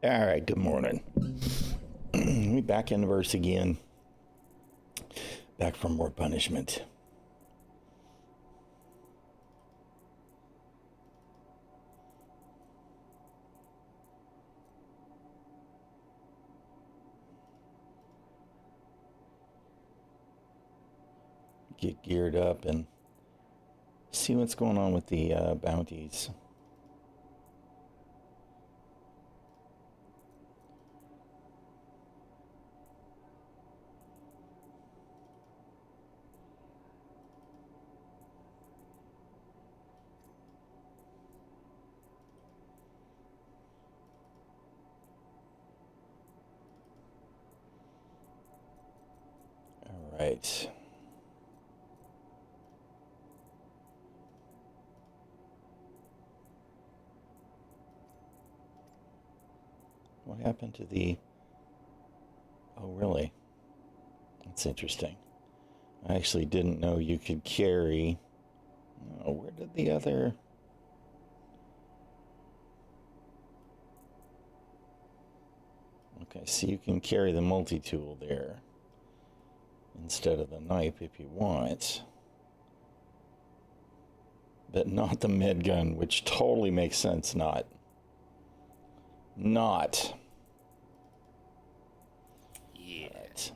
All right, good morning. We back in the verse again. Back for more punishment. Get geared up and see what's going on with the bounties. All right. What happened to the... Oh, really? That's interesting. I actually didn't know you could carry... Oh, where did the other... Okay, so you can carry the multi-tool there instead of the knife if you want. But not the med gun, which totally makes sense not. Yeah. Right.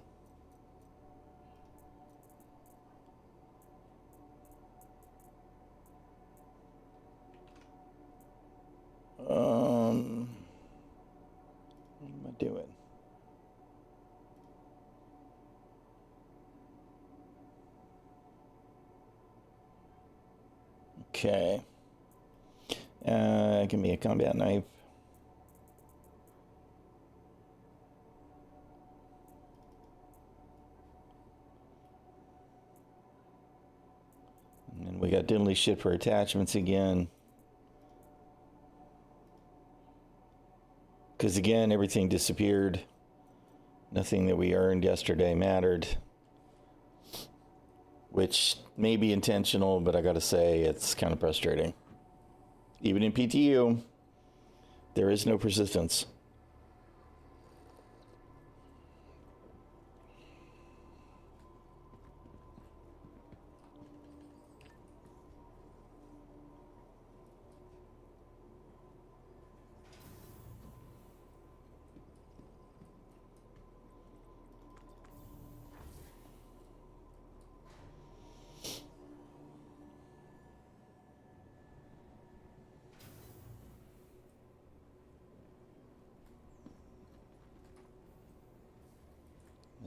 What am I doing? Okay. Give me a combat knife. And then we got diddly shit for attachments again. Because again, everything disappeared. Nothing that we earned yesterday mattered. Which may be intentional, but I gotta say, it's kind of frustrating. Even in PTU, there is no persistence.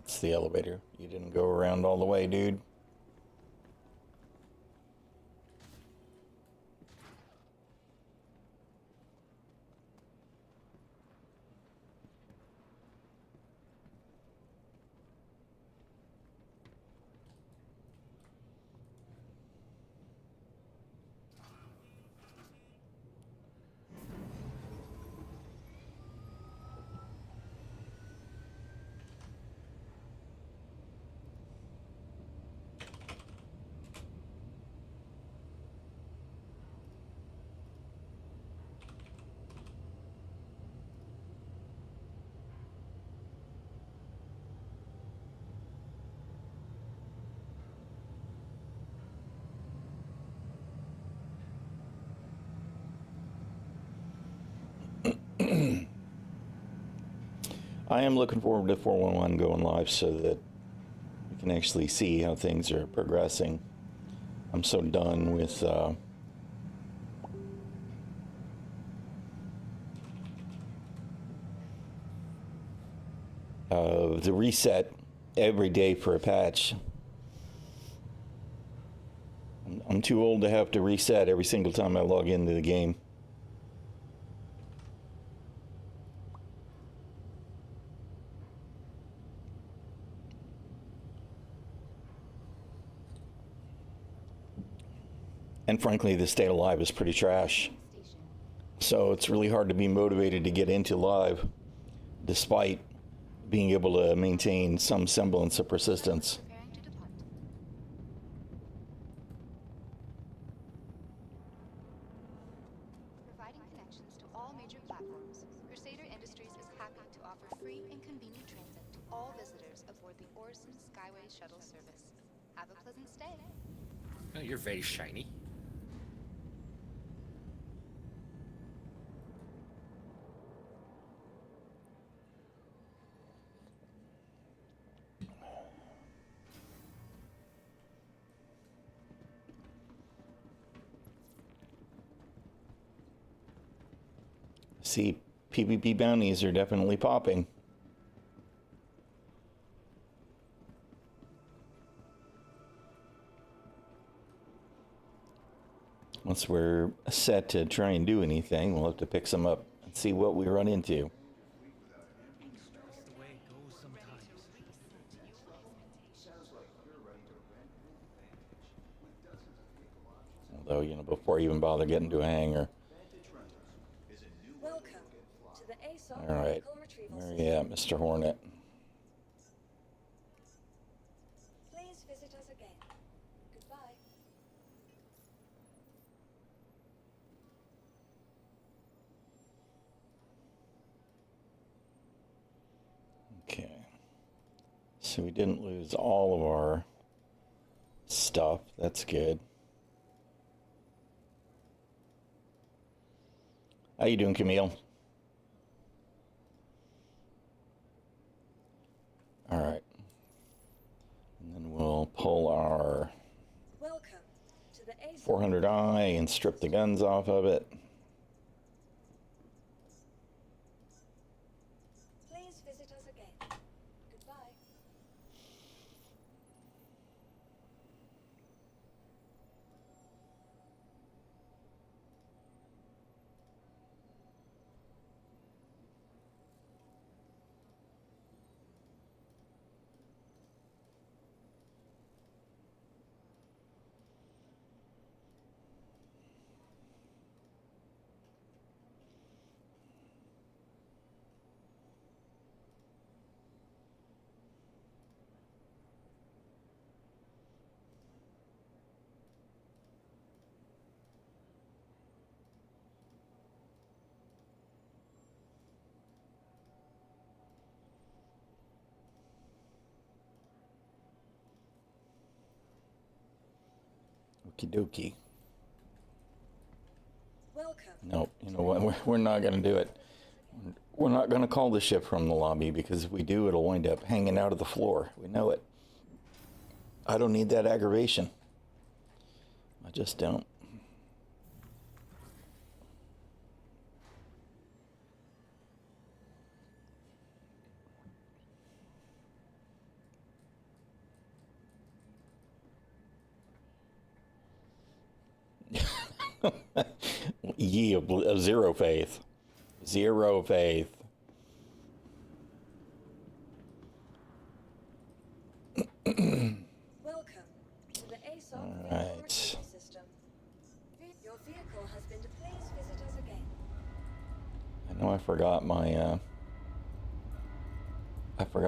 It's the elevator. You didn't go around all the way, dude. I am looking forward to 411 going live so that we can actually see how things are progressing. I'm so done with the reset every day for a patch. I'm too old to have to reset every single time I log into the game. And frankly, the state of live is pretty trash. So it's really hard to be motivated to get into live despite being able to maintain some semblance of persistence. providing connections to all major platforms, Crusader Industries is happy to offer free and convenient transit to all visitors aboard the Orison Skyway Shuttle service. Have a pleasant stay. Oh, you're very shiny. See, PvP bounties are definitely popping. Once we're set to try and do anything, we'll have to pick some up and see what we run into. That's the way it goes sometimes. Although, you know, before you even bother getting to a hangar. Welcome to the ASOP All right, Retrieval where are System. you at, Mr. Hornet? Please visit us again. Goodbye. Okay. So we didn't lose all of our stuff. That's good. How you doing, Camille? All right. And then we'll pull our Welcome to the ASOP 400i and strip the guns off of it. Please visit us again. Goodbye. Okie dokie. Welcome. Nope. You know what? We're not going to do it. We're not going to call the ship from the lobby because if we do, it'll wind up hanging out of the floor. We know it. I don't need that aggravation. I just don't. Ye of zero faith. Zero faith. Welcome to the ASOP All Vehicle right. Retrieval System. Your vehicle has been. Please visit us again. I know I forgot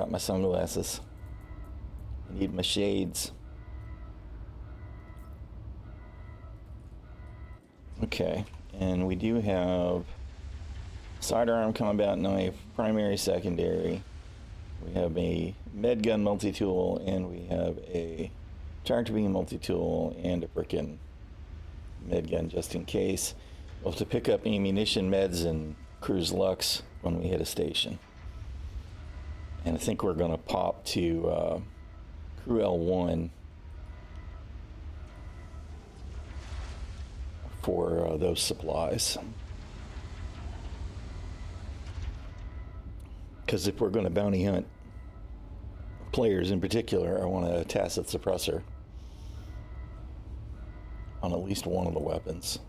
my sunglasses. I need my shades. Okay, and we do have sidearm combat knife, primary, secondary. We have a med gun multi-tool, and we have a tractor beam multi-tool, and a frickin' med gun just in case. We'll have to pick up ammunition, meds, and cruise Lux when we hit a station. And I think we're going to pop to Crew L1 for those supplies. Because if we're going to bounty hunt players in particular, I want a tacit suppressor on at least one of the weapons.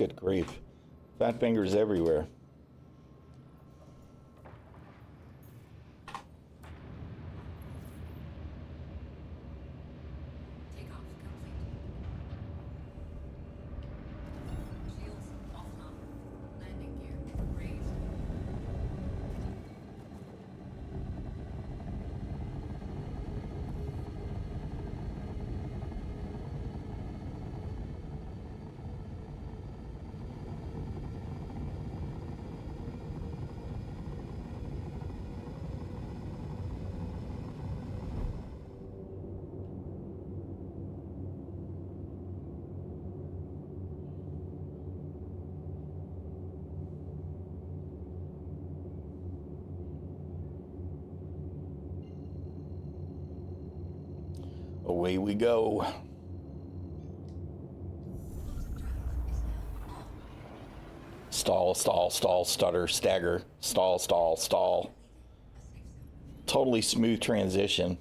Good grief. Fat fingers everywhere. Takeoff complete. Shields offline. Landing gear raised. Away we go. Stall, stall, stall, stutter, stagger, stall, stall, stall. Totally smooth transition.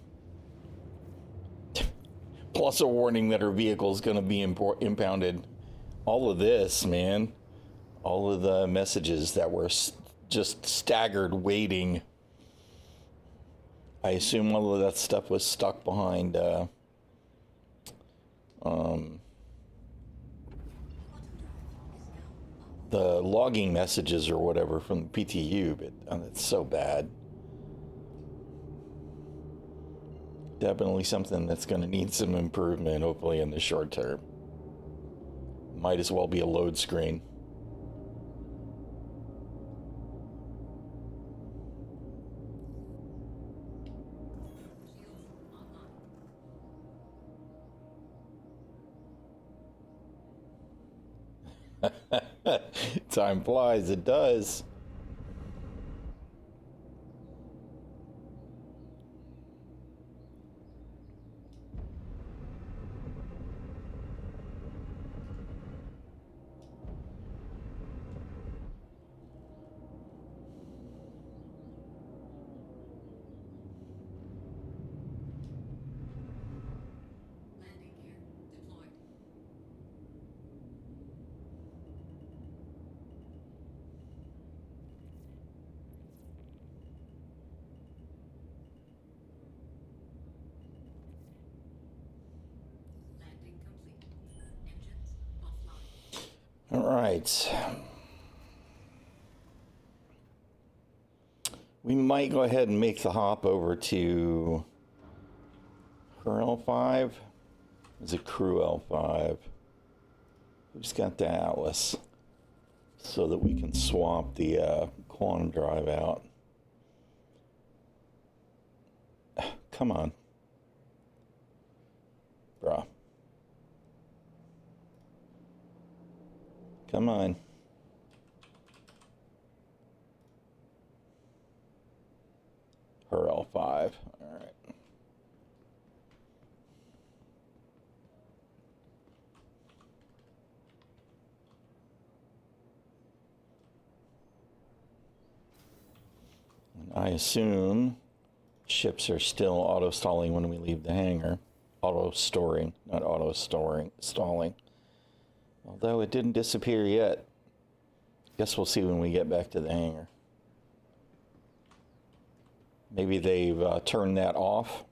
Plus a warning that our vehicle is going to be impounded. All of this, man. All of the messages that were just staggered waiting. I assume all of that stuff was stuck behind the logging messages or whatever from the PTU, but it's so bad. Definitely something that's going to need some improvement, hopefully in the short term. Might as well be a load screen. Time flies, it does. Landing gear deployed. Landing complete. Engines offline. All right. We might go ahead and make the hop over to her L5. Is it crew L5? Who's got the Atlas? So that we can swap the quantum drive out. Come on. Bruh. Come on. Her L5. All right. And I assume ships are still auto-stalling when we leave the hangar. Auto-storing, not stalling. Although it didn't disappear yet. Guess we'll see when we get back to the hangar. Maybe they've turned that off.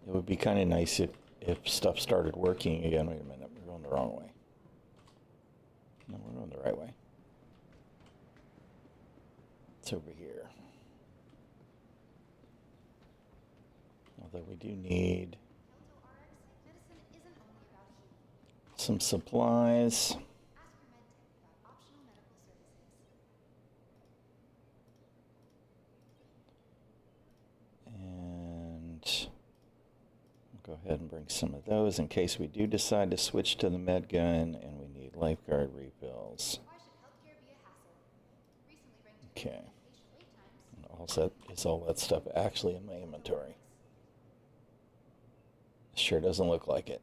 It would be kind of nice if stuff started working again. Wait a minute, we're going the wrong way. No, we're going the right way. It's over here. Although we do need some supplies. And we'll go ahead and bring some of those in case we do decide to switch to the med gun and we need lifeguard refills. Okay. And also, is all that stuff actually in my inventory? Sure doesn't look like it.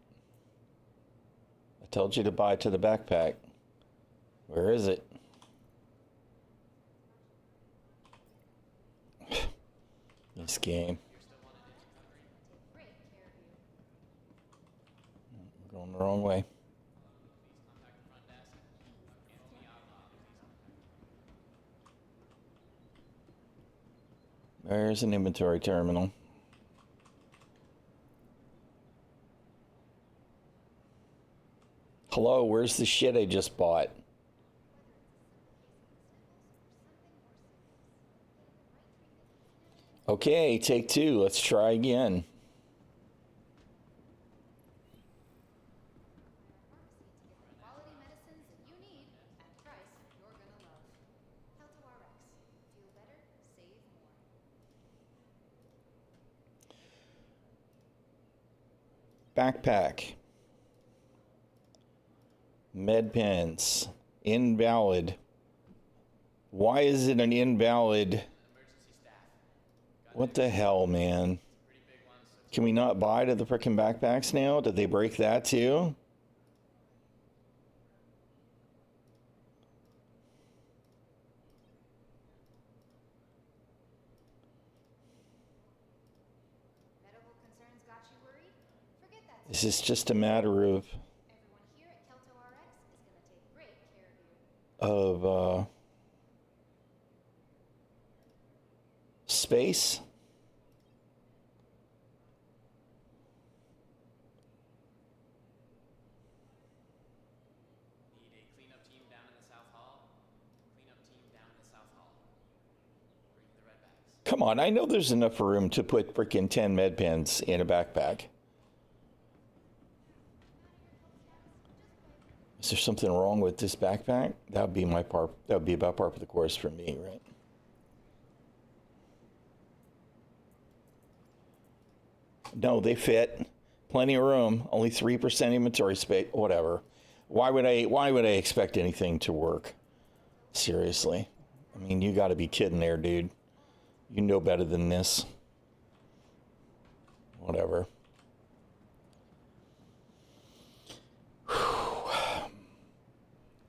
I told you to buy to the backpack. Where is it? This game. We're going the wrong way. There's an inventory terminal. Hello, where's the shit I just bought? Okay, take two. Let's try again. Quality medicines you need at a price you're gonna love. Kelto RX. Feel better, save more. Backpack. Med pens. Invalid. Why is it an invalid? What the hell, man? Can we not buy to the frickin' backpacks now? Did they break that too? Medical concerns got you worried? Forget that. Is this just a matter of Everyone here at Kelto RX is gonna take great care of you. Space? Need a cleanup team down in the South Hall. Cleanup team down in the South Hall. Bring the red bags. Come on, I know there's enough room to put frickin' 10 med pens in a backpack. Is there something wrong with this backpack? That would be my part. That would be about par for the course for me, right? No, they fit. Plenty of room. Only 3% inventory space. Whatever. Why would I expect anything to work? Seriously. I mean, you got to be kidding there, dude. You know better than this. Whatever.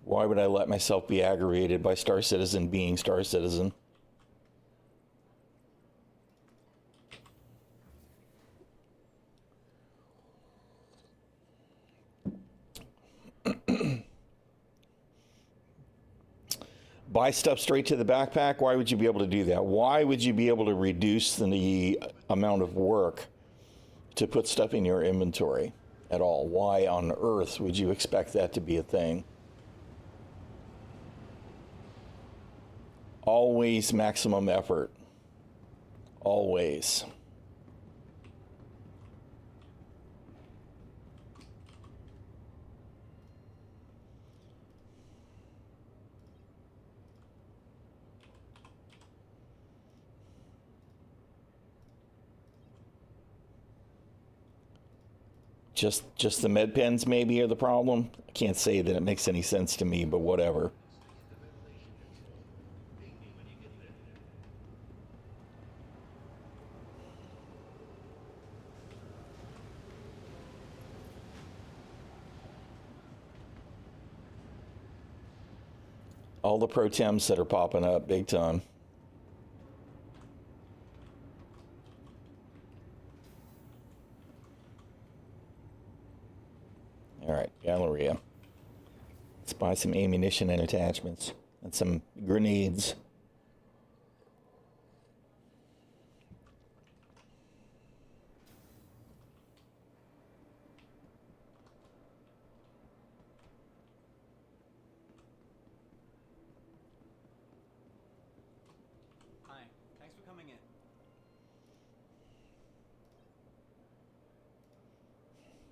Why would I let myself be aggravated by Star Citizen being Star Citizen? Buy stuff straight to the backpack? Why would you be able to do that? Why would you be able to reduce the amount of work to put stuff in your inventory at all? Why on earth would you expect that to be a thing? Always maximum effort. Always. Just the med pens maybe are the problem. I can't say that it makes any sense to me, but whatever. All the pro tems that are popping up big time. All right, Galleria. Let's buy some ammunition and attachments and some grenades. Hi, thanks for coming in.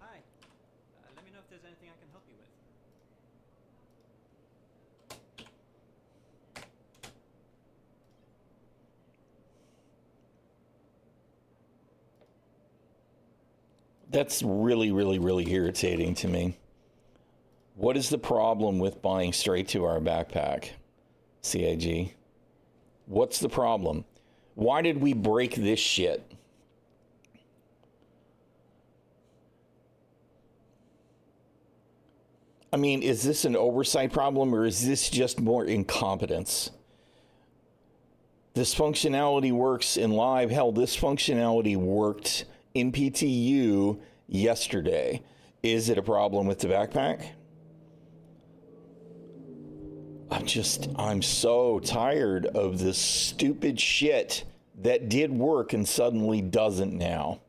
Hi, let me know if there's anything I can help you with. That's really, really, really irritating to me. What is the problem with buying straight to our backpack, CIG? What's the problem? Why did we break this shit? I mean, is this an oversight problem or is this just more incompetence? This functionality works in live. Hell, this functionality worked in PTU yesterday. Is it a problem with the backpack? I'm so tired of this stupid shit that did work and suddenly doesn't now.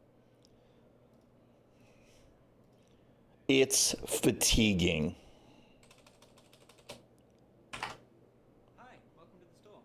It's fatiguing. Hi, welcome to the store.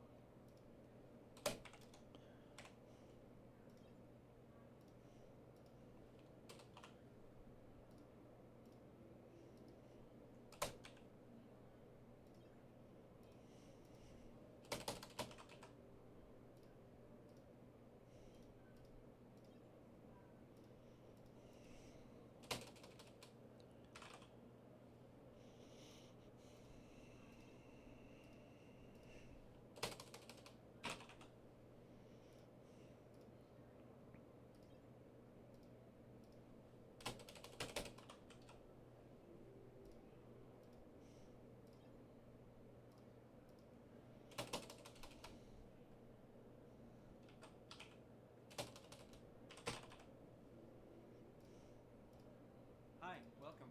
Hi, welcome.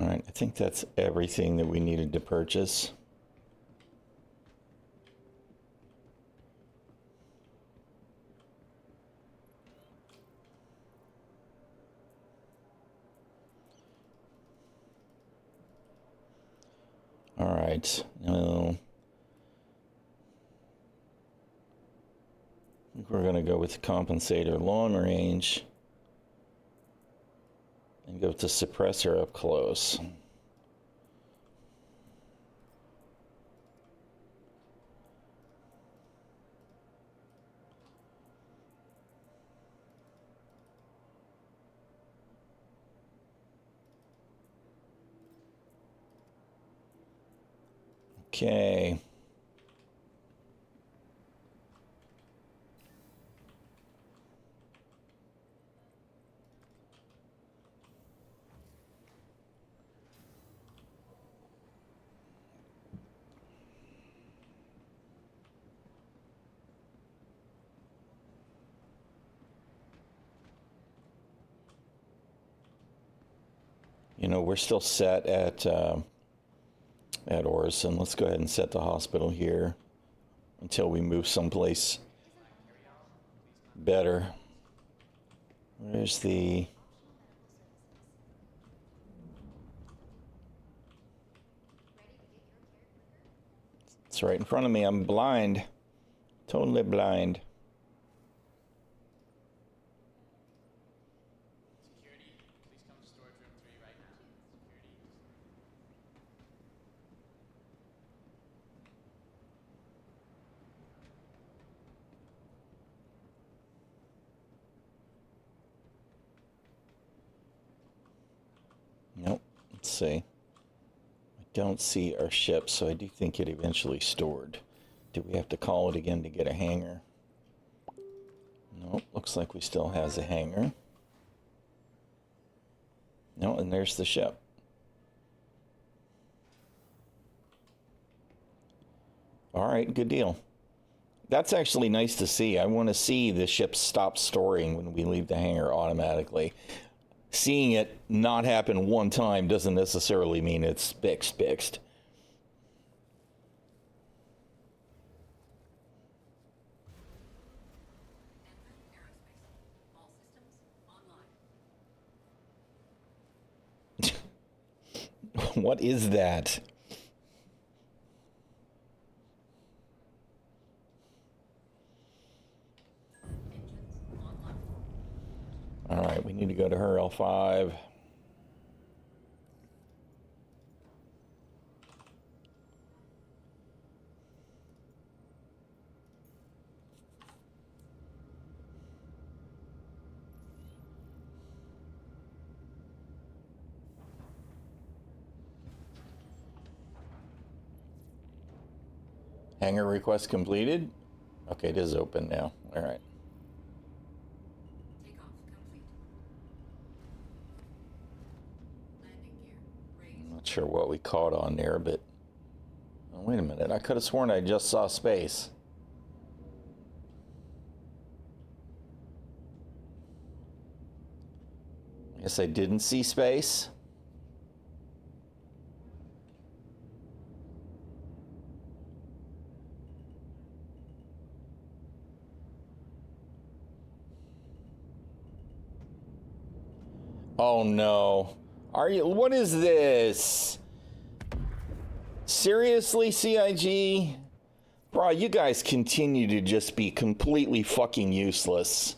All right, I think that's everything that we needed to purchase. All right, now I think we're going to go with compensator long range and go to suppressor up close. Okay. You know, we're still set at Orson. Let's go ahead and set the hospital here until we move someplace better. Where's the... It's right in front of me. I'm blind. Totally blind. Security, please come to storage room 3 right now. Security. Nope. Let's see. I don't see our ship, so I do think it eventually stored. Do we have to call it again to get a hangar? Nope. Looks like we still has a hangar. No, and there's the ship. All right, good deal. That's actually nice to see. I want to see the ship stop storing when we leave the hangar automatically. Seeing it not happen one time doesn't necessarily mean it's fixed. All systems online. What is that? Engines online. All right, we need to go to her L5. Hangar request completed. Okay, it is open now. All right. Takeoff complete. Landing gear raised. I'm not sure what we caught on there, but... Oh, wait a minute. I could have sworn I just saw space. I guess I didn't see space. Oh no. Are you? What is this? Seriously, CIG? Bro, you guys continue to just be completely fucking useless.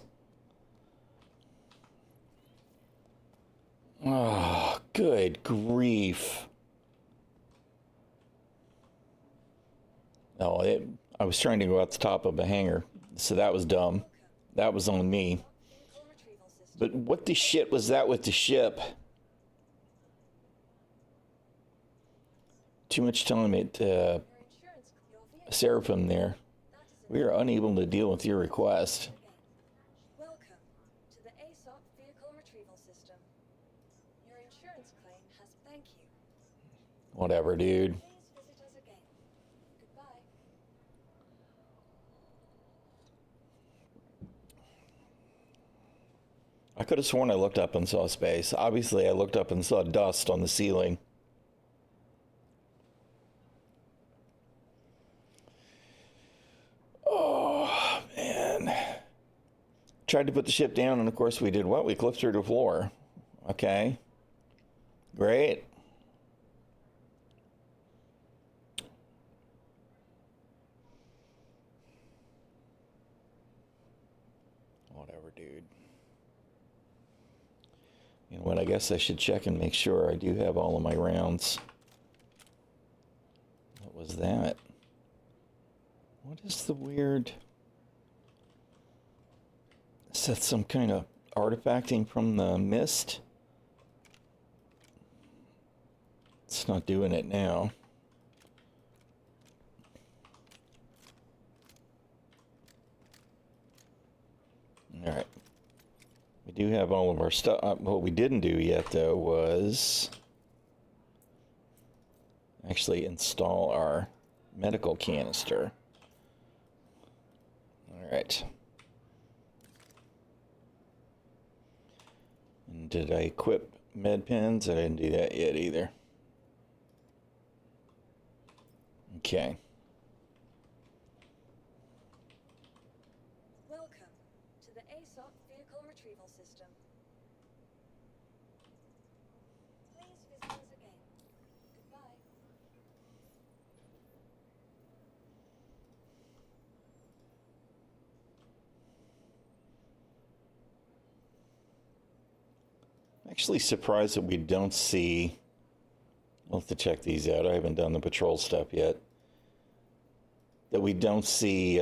Oh, good grief. Oh, I was trying to go out the top of a hangar, so that was dumb. That was on me. Vehicle retrieval system. But what the shit was that with the ship? Too much time at Your insurance, your vehicle. Seraphim there. That is We are unable to deal with your request. Welcome to the ASOP vehicle retrieval system. Your insurance claim has thank you. Whatever, dude. Please visit us again. Goodbye. I could have sworn I looked up and saw space. Obviously, I looked up and saw dust on the ceiling. Oh, man. Tried to put the ship down, and of course we did what? We clipped through the floor. Okay. Great. Whatever, dude. You know what? I guess I should check and make sure I do have all of my rounds. What was that? What is the weird... Is that some kind of artifacting from the mist? It's not doing it now. All right. We do have all of our stuff. What we didn't do yet, though, was actually install our medical canister. All right. And did I equip med pens? I didn't do that yet either. Okay. Welcome to the ASOP vehicle retrieval system. Please visit us again. Goodbye. Actually surprised that we don't see... I'll have to check these out. I haven't done the patrol stuff yet. That we don't see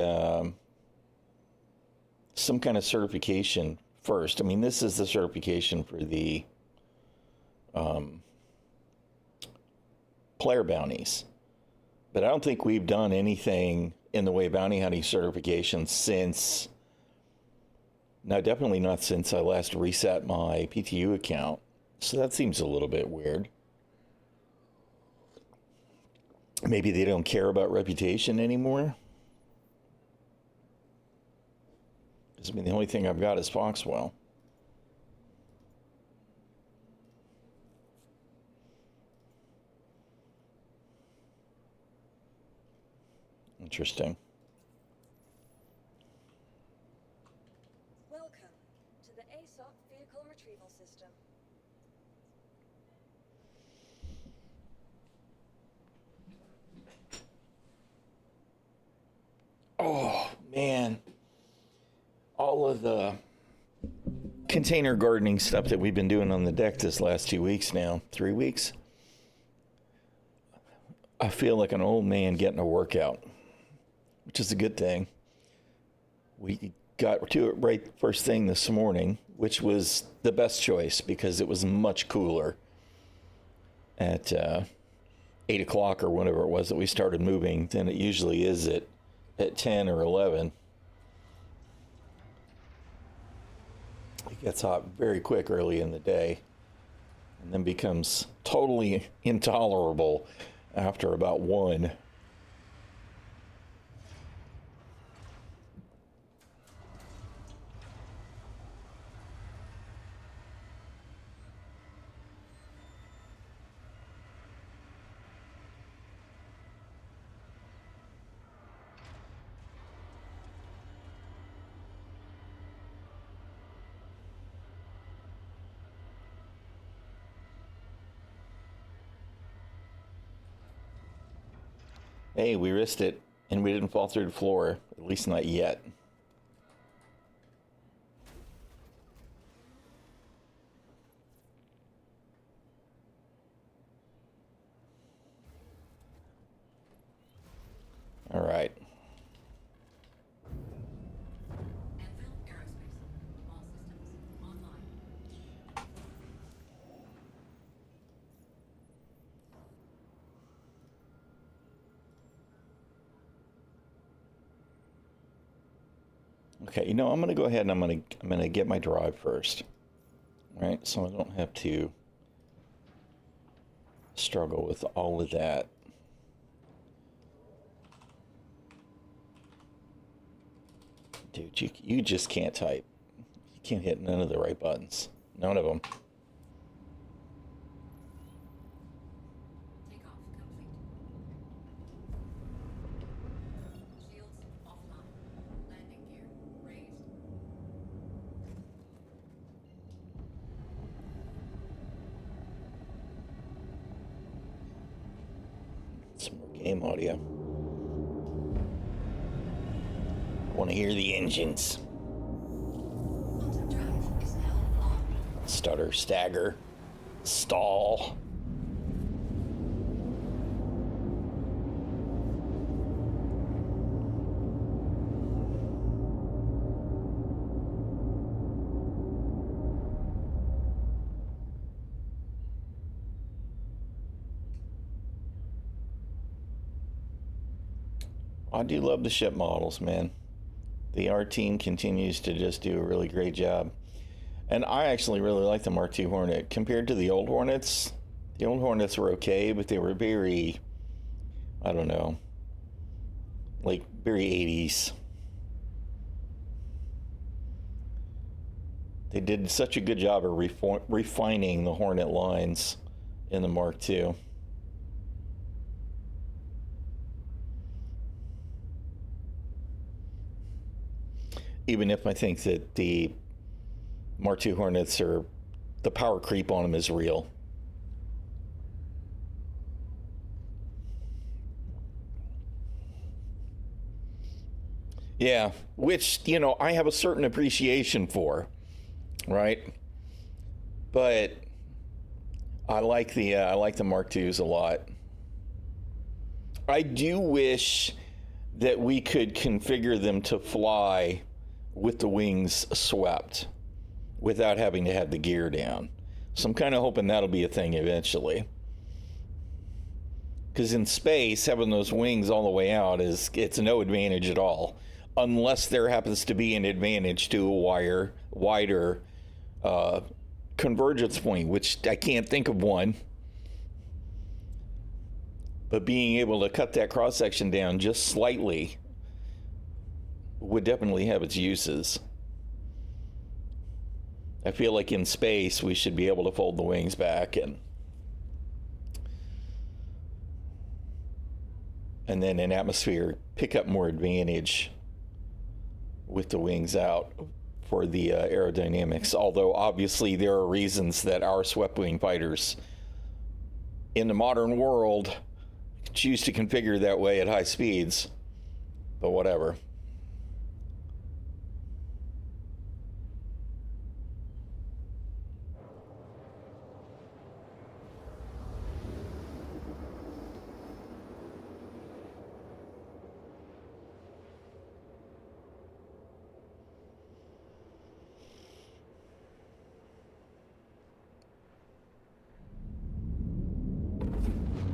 some kind of certification first. I mean, this is the certification for the player bounties. But I don't think we've done anything in the way of bounty hunting certification since... No, definitely not since I last reset my PTU account. So that seems a little bit weird. Maybe they don't care about reputation anymore. Because, I mean, the only thing I've got is Foxwell. Interesting. Welcome to the ASOP vehicle retrieval system. Oh, man. All of the container gardening stuff that we've been doing on the deck this last 2 weeks now, 3 weeks. I feel like an old man getting a workout, which is a good thing. We got to it right first thing this morning, which was the best choice because it was much cooler at 8 o'clock or whenever it was that we started moving than it usually is at 10 or 11. It gets hot very quick early in the day and then becomes totally intolerable after about 1. Hey, we risked it, and we didn't fall through the floor. At least not yet. All right. Anvil Aerospace. All systems online. Okay, I'm going to go ahead and I'm going to get my drive first. All right, so I don't have to struggle with all of that. Dude, you just can't type. You can't hit none of the right buttons. None of them. Takeoff complete. Shields offline. Landing gear raised. Some more game audio. I want to hear the engines. Quantum drive is now on. Stutter, stagger, stall. I do love the ship models, man. The art team continues to just do a really great job. And I actually really like the Mark II Hornet. Compared to the old Hornets were okay, but they were very, I don't know, like very 80s. They did such a good job of refining the Hornet lines in the Mark II. Even if I think that the Mark II Hornets are, the power creep on them is real. Yeah, which, I have a certain appreciation for, right? But I like the Mark IIs a lot. I do wish that we could configure them to fly with the wings swept without having to have the gear down. So I'm kind of hoping that'll be a thing eventually. Because in space, having those wings all the way out it's no advantage at all, unless there happens to be an advantage to a wider convergence point, which I can't think of one. But being able to cut that cross section down just slightly would definitely have its uses. I feel like in space we should be able to fold the wings back and then in atmosphere pick up more advantage with the wings out for the aerodynamics. Although obviously there are reasons that our swept wing fighters in the modern world choose to configure that way at high speeds, but whatever.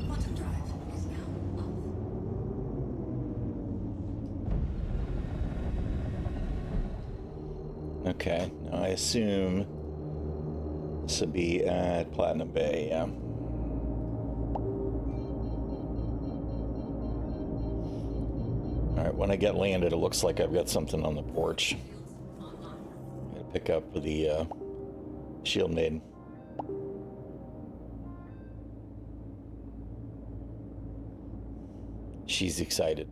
Quantum drive is now off. Okay, now I assume this would be at Platinum Bay, yeah. Alright, when I get landed, it looks like I've got something on the porch. Shields online. I'm gonna pick up the Shield Maiden. She's excited.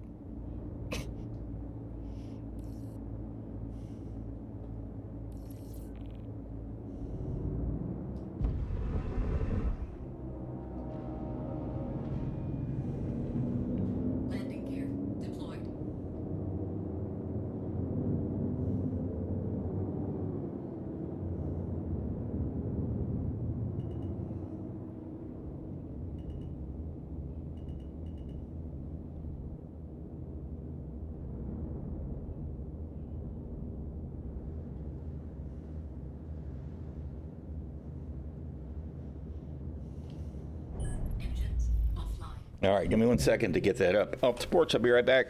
Landing All right, give me 1 second to get that up. Off the porch, I'll be right back.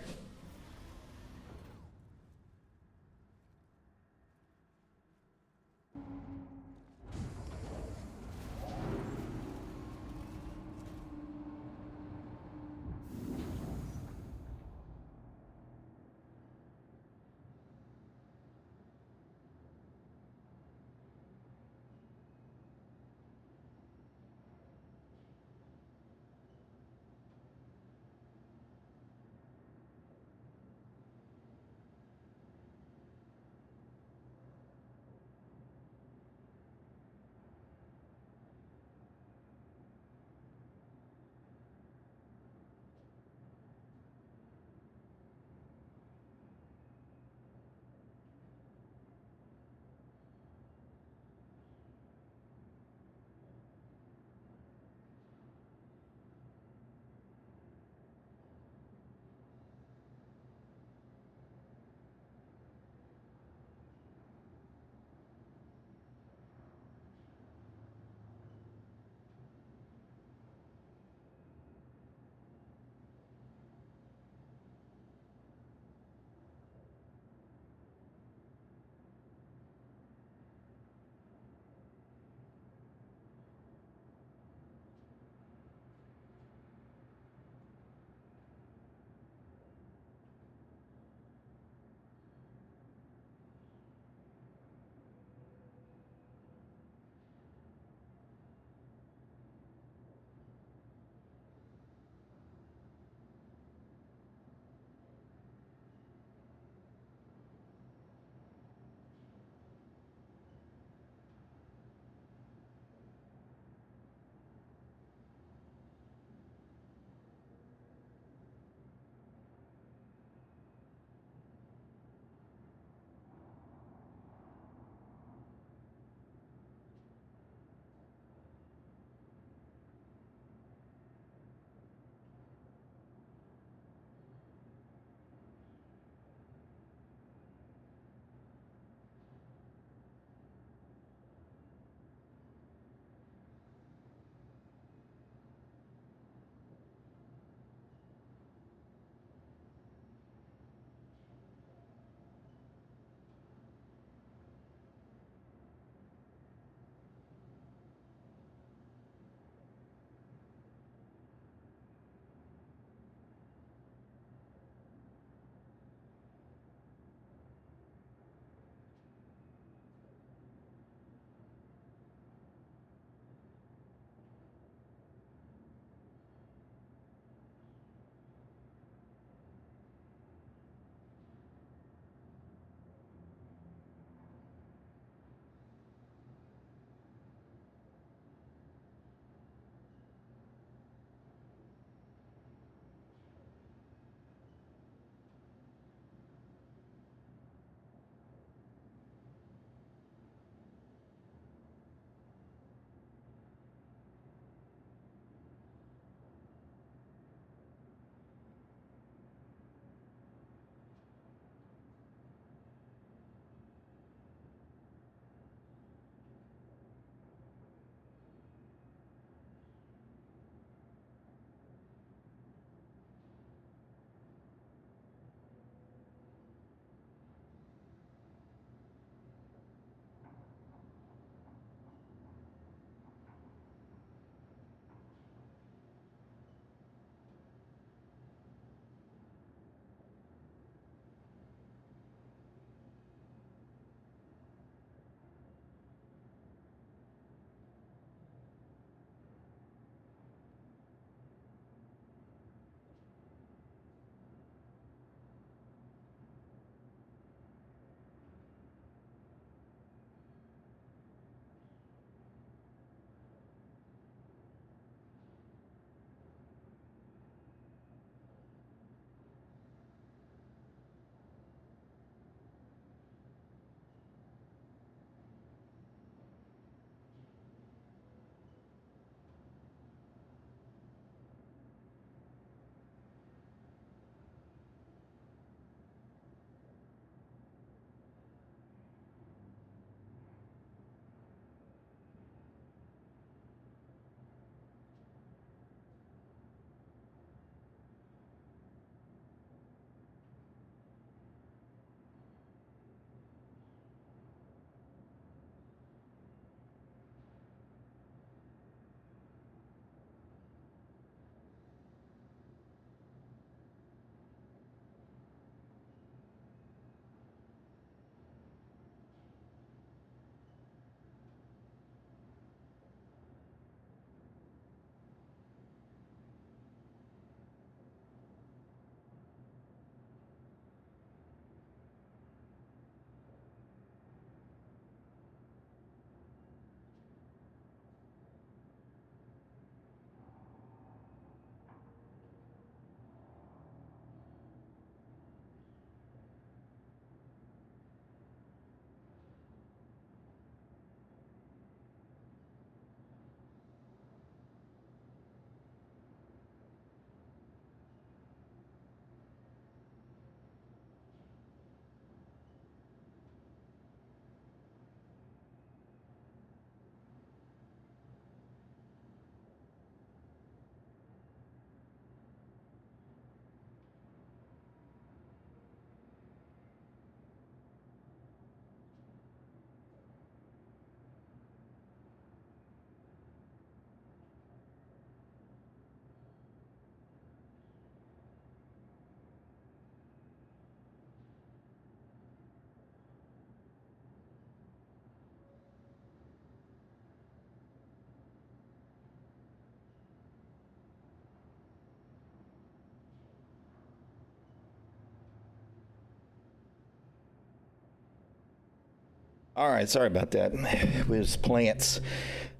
All right, sorry about that. It was plants,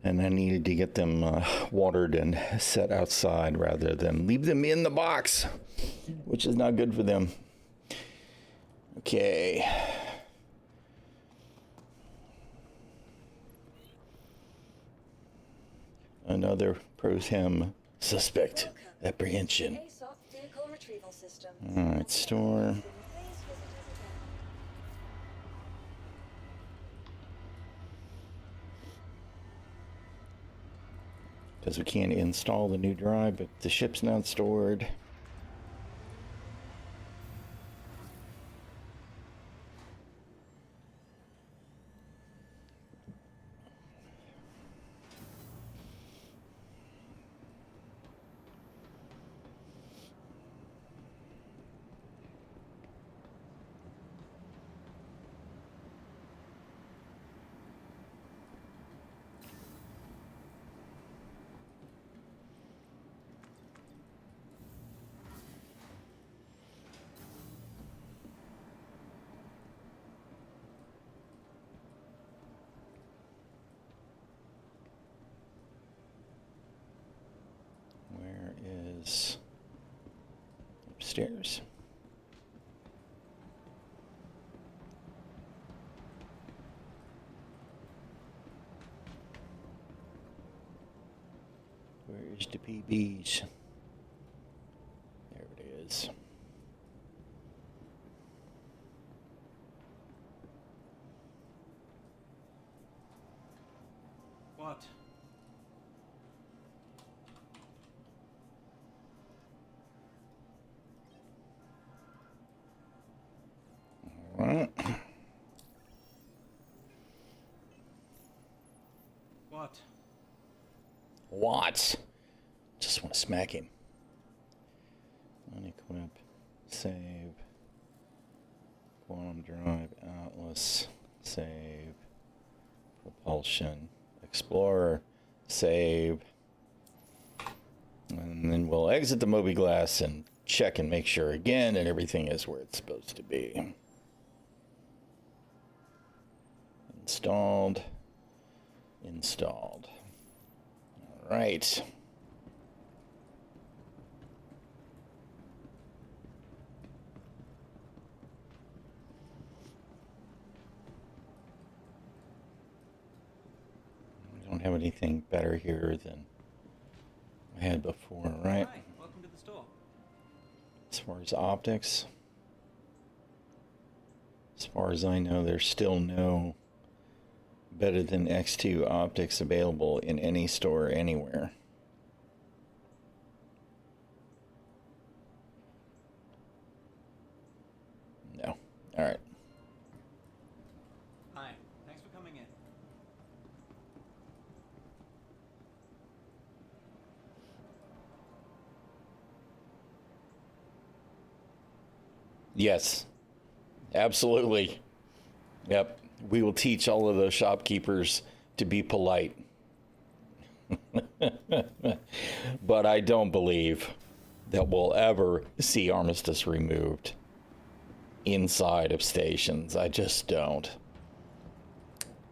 and I needed to get them watered and set outside rather than leave them in the box, which is not good for them. Okay. Another Protem suspect apprehension. ASOP vehicle retrieval system. All right, store. Please visit us again. Because we can't install the new drive, but the ship's not stored. Where is upstairs? Where's the PBs? There it is. What? All right. What? What? Just want to smack him. Unequip. Save. Quantum drive. Atlas. Save. Propulsion. Explorer. Save. And then we'll exit the Moby Glass and check and make sure again that everything is where it's supposed to be. Installed. Installed. All right. We don't have anything better here than I had before, right? Hi, welcome to the store. As far as optics, as far as I know, there's still no better than X2 optics available in any store anywhere. No. All right. Hi, thanks for coming in. Yes. Absolutely. Yep. We will teach all of those shopkeepers to be polite. But I don't believe that we'll ever see armistice removed inside of stations. I just don't.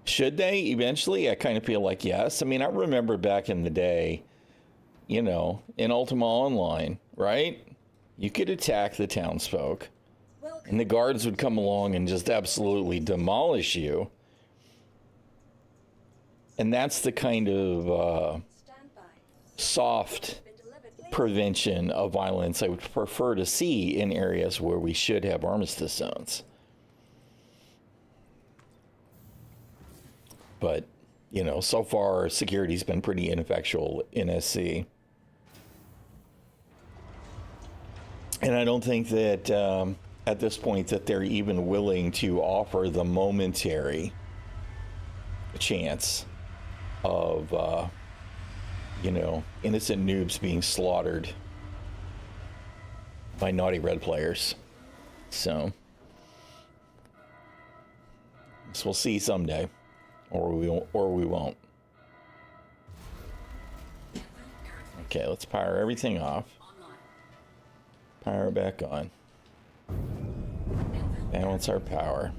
Should they eventually? I kind of feel like yes. I mean, I remember back in the day, you know, in Ultima Online, right? You could attack the townsfolk, and the guards would come along and just absolutely demolish you. And that's the kind of soft prevention of violence I would prefer to see in areas where we should have armistice zones. But, you know, so far security's been pretty ineffectual in SC. And I don't think that at this point that they're even willing to offer the momentary chance of, you know, innocent noobs being slaughtered by naughty red players. So, this we'll see someday, or we won't. Okay, let's power everything off. Power back on. Balance our power.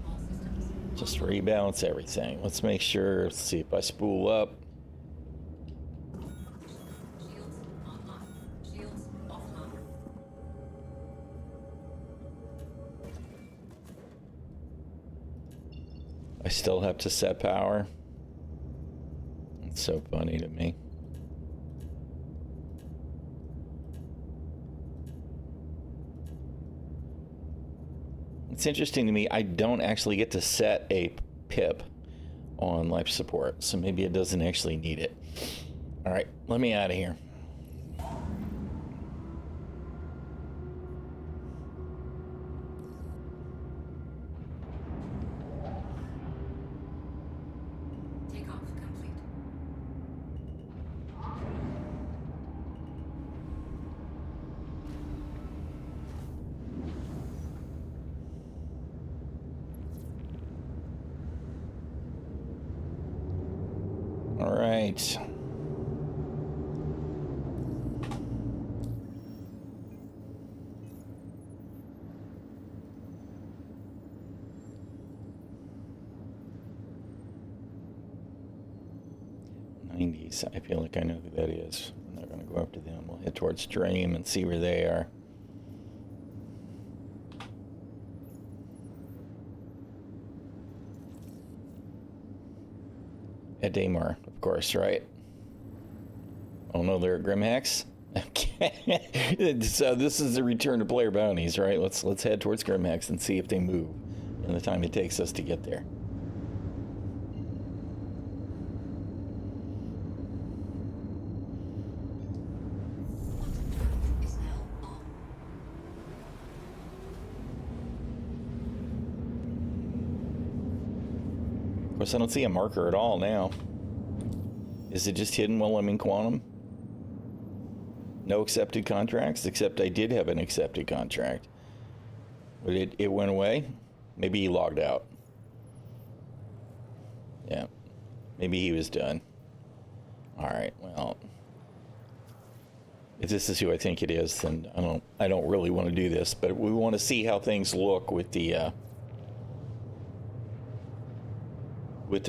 Just rebalance everything. Let's make sure. Let's see if I spool up. Shields online. Shields offline. I still have to set power. It's so funny to me. It's interesting to me, I don't actually get to set a pip on life support, so maybe it doesn't actually need it. All right, let me out of here. Takeoff complete. All right. '90s. I feel like I know who that is. I'm not going to go after them. We'll head towards Dream and see where they are. At Daymar, of course, right? Oh no, they're at Grimhex? Okay. So this is the return to player bounties, right? Let's head towards Grimhex and see if they move in the time it takes us to get there. Quantum drive is now on. Of course, I don't see a marker at all now. Is it just hidden while I'm in quantum? No accepted contracts, except I did have an accepted contract. But it went away? Maybe he logged out. Yeah. Maybe he was done. Alright, well. If this is who I think it is, then I don't really want to do this, but we want to see how things look with the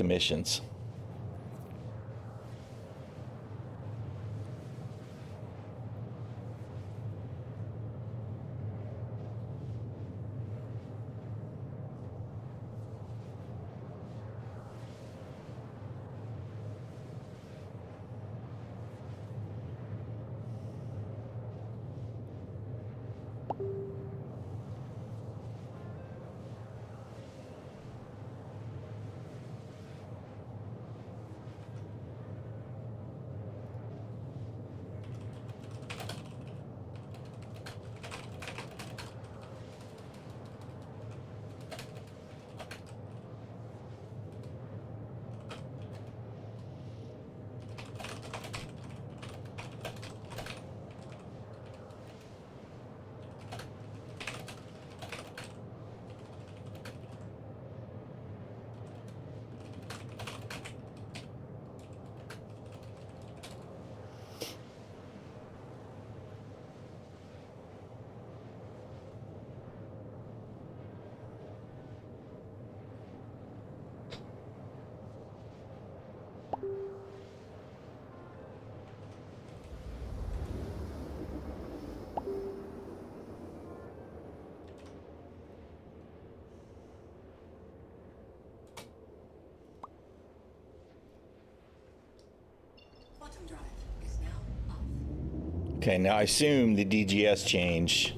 missions. Quantum drive is now off. Okay, now I assume the DGS change.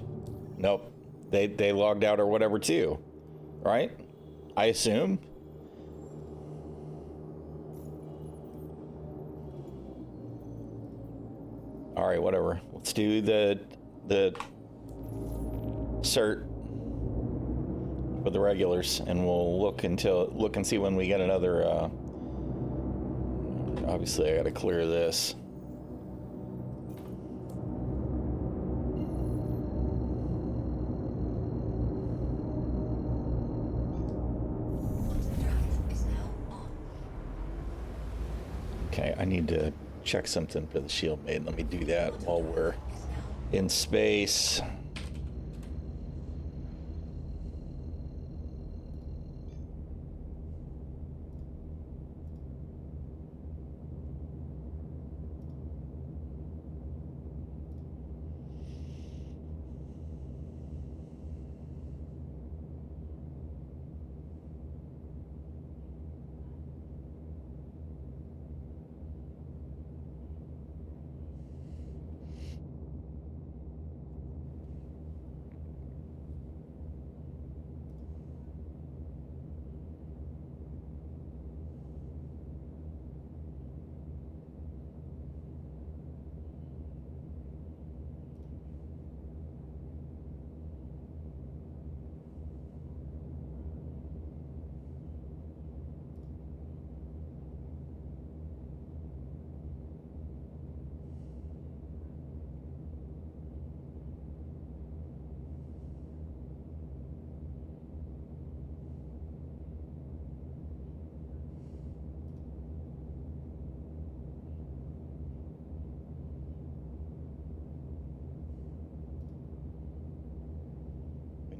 Nope. They logged out or whatever too. Right? I assume. Alright, whatever. Let's do the cert for the regulars, and we'll look and see when we get another obviously I gotta clear this. Quantum drive is now on. Okay, I need to check something for the shield maiden. Let me do that while we're Is now in space.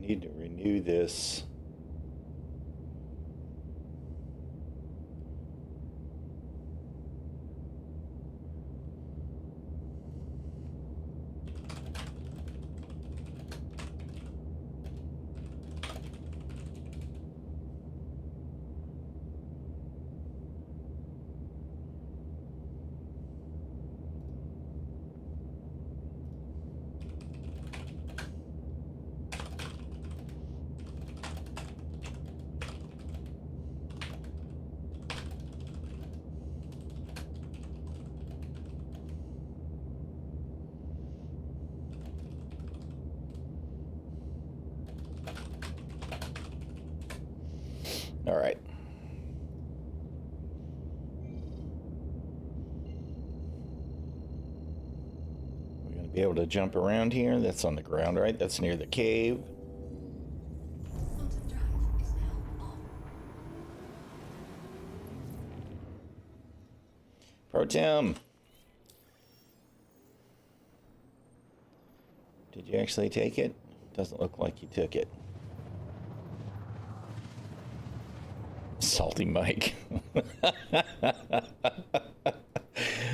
need to renew this. All right. We're going to be able to jump around here. That's on the ground, right? That's near the cave. Quantum drive is now on. Pro-Tim. Did you actually take it? Doesn't look like you took it. Salty Mike.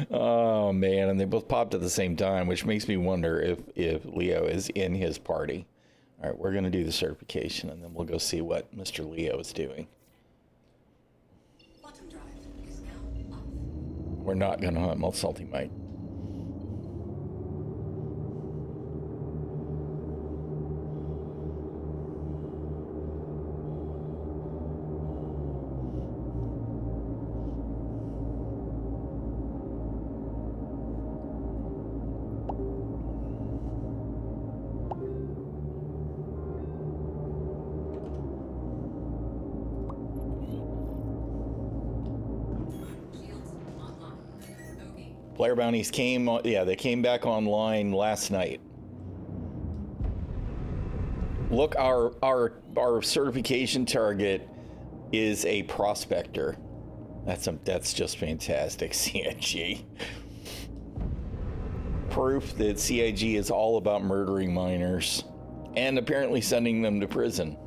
Oh man, and they both popped at the same time, which makes me wonder if Leo is in his party. All right, we're going to do the certification, and then we'll go see what Mr. Leo is doing. Quantum drive is now off. We're not going to hunt Salty Mike. Shields online. Okay. Player bounties they came back online last night. Look, our certification target is a prospector. That's just fantastic, CIG. Proof that CIG is all about murdering miners and apparently sending them to prison.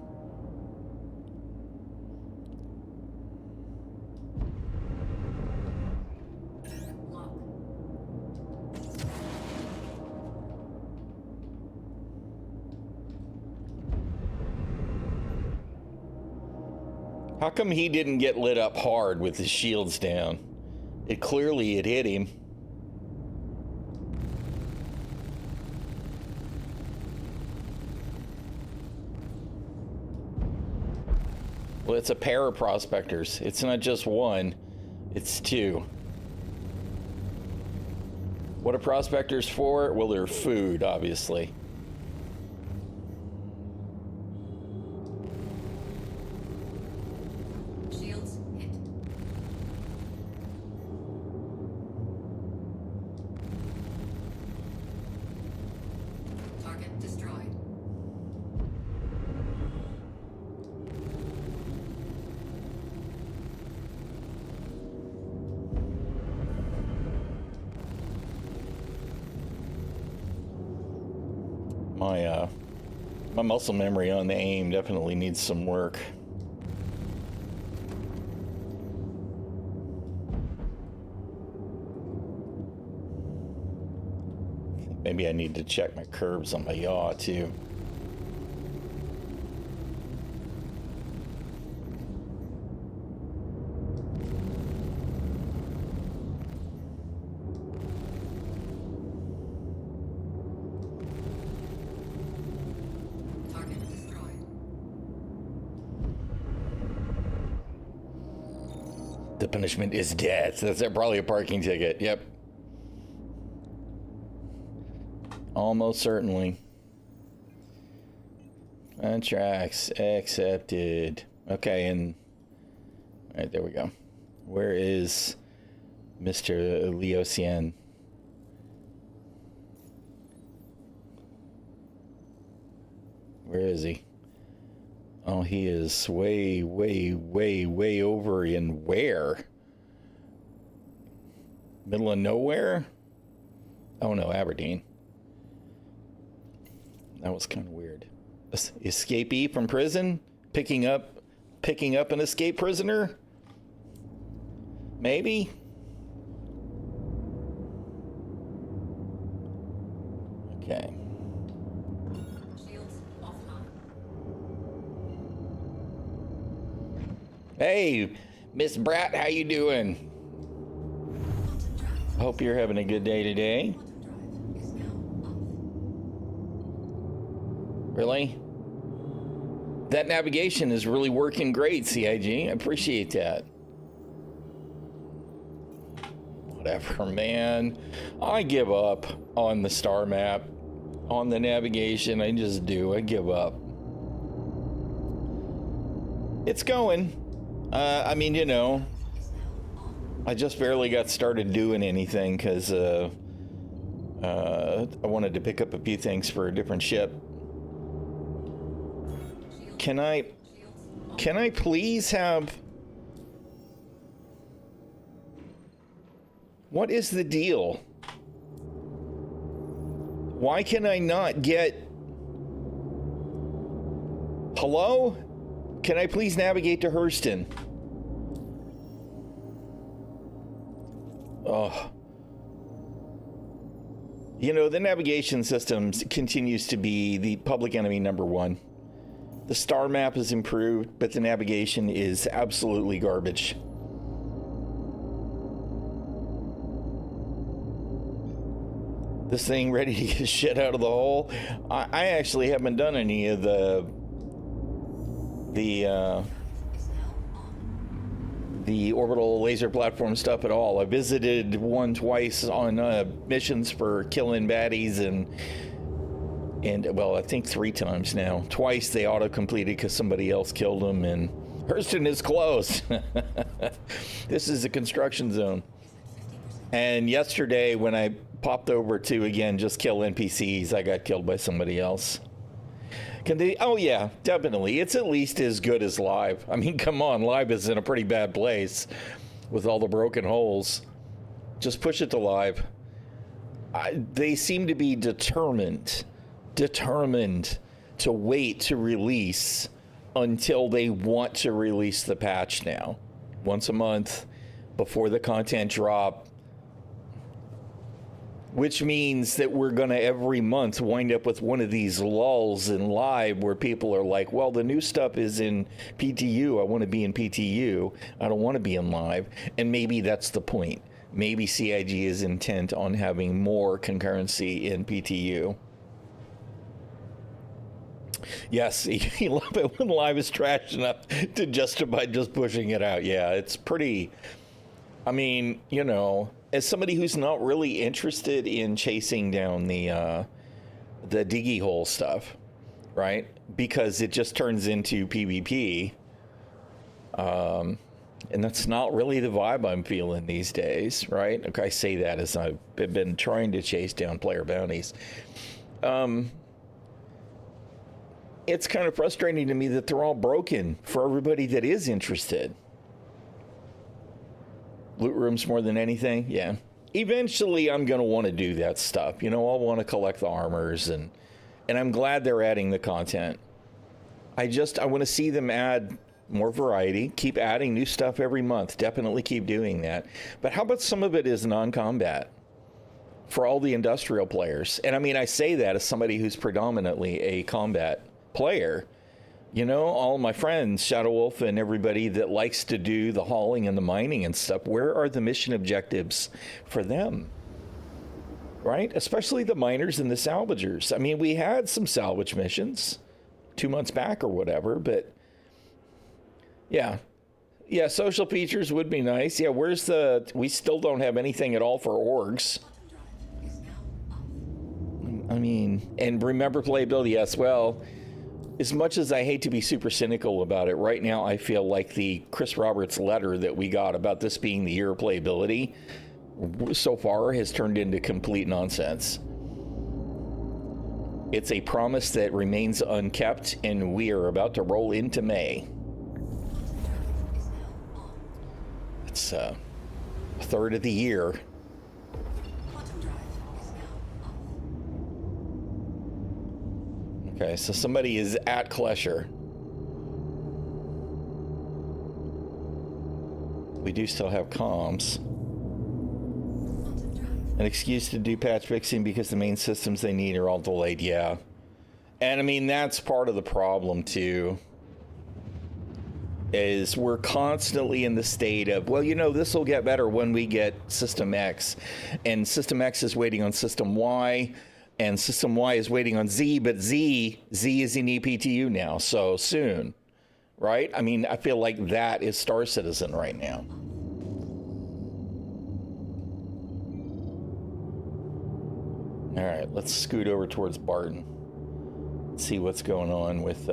Lock. How come he didn't get lit up hard with his shields down? It clearly it hit him. Well, it's a pair of prospectors. It's not just one, it's two. What are prospectors for? Well, they're food, obviously. Shields hit. Target destroyed. My muscle memory on the aim definitely needs some work. Maybe I need to check my curves on my yaw too. Target destroyed. The punishment is death. That's probably a parking ticket. Yep. Almost certainly. Contracts accepted. Okay, and all right, there we go. Where is Mr. Leo Cien? Where is he? Oh, he is way, way, way, way over in where? Middle of nowhere? Oh no, Aberdeen. That was kind of weird. escapee from prison, picking up an escaped prisoner. Maybe. Okay. Shields offline. Hey, Miss Brat, how you doing? Quantum drive. Hope you're having a good day today. Quantum drive is now off. Really? That navigation is really working great, CIG. I appreciate that. Whatever, man. I give up on the star map, on the navigation. I just do. I give up. It's going. I mean, you know, Is now on. I just barely got started doing anything because I wanted to pick up a few things for a different ship. Can I please have... What is the deal? Why can I not get... Hello? Can I please navigate to Hurston? Oh. You know, the navigation system continues to be the public enemy number one. The star map is improved, but the navigation is absolutely garbage. This thing ready to get shit out of the hole. I actually haven't done any of the orbital laser platform stuff at all. I visited one twice on missions for killing baddies and well, I think 3 times now. Twice they auto-completed because somebody else killed them, and Hurston is closed. This is a construction zone. And yesterday when I popped over to, again, just kill NPCs, I got killed by somebody else. Can they? Oh yeah, definitely. It's at least as good as live. I mean, come on, live is in a pretty bad place with all the broken holes. Just push it to live. They seem to be determined to wait to release until they want to release the patch now. Once a month before the content drop. Which means that we're going to every month wind up with one of these lulls in live where people are like, well, the new stuff is in PTU. I want to be in PTU. I don't want to be in live. And maybe that's the point. Maybe CIG is intent on having more concurrency in PTU. Yes, you love it when live is trash enough to justify just pushing it out. Yeah, it's pretty... I mean, you know... As somebody who's not really interested in chasing down the diggy hole stuff, right? Because it just turns into PvP. And that's not really the vibe I'm feeling these days, right? Okay, I say that as I've been trying to chase down player bounties. It's kind of frustrating to me that they're all broken for everybody that is interested. Loot rooms more than anything, yeah. Eventually, I'm going to want to do that stuff. You know, I'll want to collect the armors, and I'm glad they're adding the content. I want to see them add more variety, keep adding new stuff every month. Definitely keep doing that. But how about some of it is non-combat for all the industrial players? And I mean, I say that as somebody who's predominantly a combat player. You know, all my friends, Shadow Wolf and everybody that likes to do the hauling and the mining and stuff, where are the mission objectives for them? Right? Especially the miners and the salvagers. I mean, we had some salvage missions 2 months back or whatever, but yeah. Yeah, social features would be nice. Yeah, we still don't have anything at all for orgs. I mean, and remember playability, yes, well... As much as I hate to be super cynical about it, right now I feel like the Chris Roberts letter that we got about this being the year of playability so far has turned into complete nonsense. It's a promise that remains unkept, and we are about to roll into May. It's a third of the year. Okay, so somebody is at Klesher. We do still have comms. Quantum drive. An excuse to do patch fixing because the main systems they need are all delayed, yeah. And I mean, that's part of the problem too. Is we're constantly in the state of, well, you know, this will get better when we get System X. And System X is waiting on System Y. And System Y is waiting on Z, but Z is in EPTU now, so soon, right? I mean, I feel like that is Star Citizen right now. All right, let's scoot over towards Barton. See what's going on with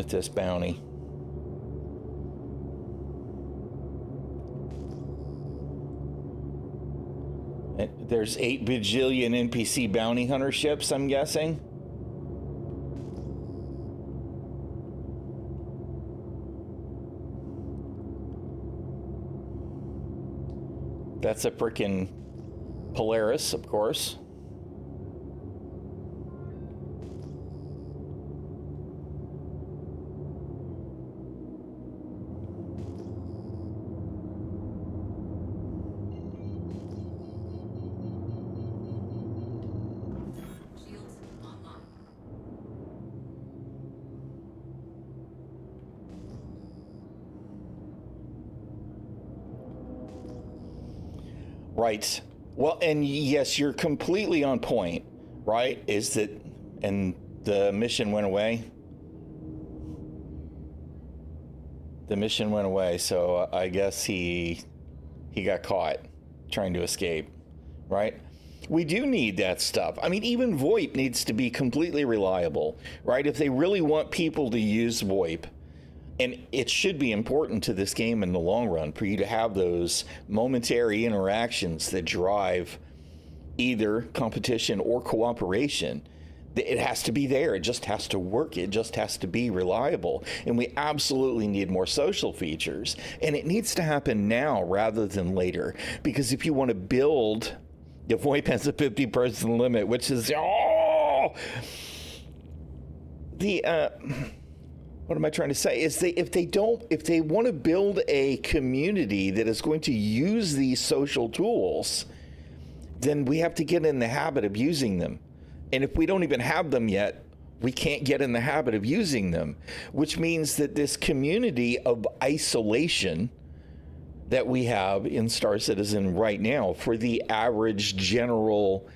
this bounty. There's 8 bajillion NPC bounty hunter ships, I'm guessing. That's a frickin' Polaris, of course. Shields online. Right. Well, and yes, you're completely on point, right? Is that, and the mission went away? The mission went away, so I guess he got caught trying to escape, right? We do need that stuff. I mean, even VoIP needs to be completely reliable, right? If they really want people to use VoIP, and it should be important to this game in the long run for you to have those momentary interactions that drive either competition or cooperation. It has to be there. It just has to work. It just has to be reliable. And we absolutely need more social features. And it needs to happen now rather than later. Because if you want to build, if VoIP has a 50-person limit, which is, what am I trying to say? Is if they want to build a community that is going to use these social tools, then we have to get in the habit of using them. And if we don't even have them yet, we can't get in the habit of using them, which means that this community of isolation that we have in Star Citizen right now for the average general,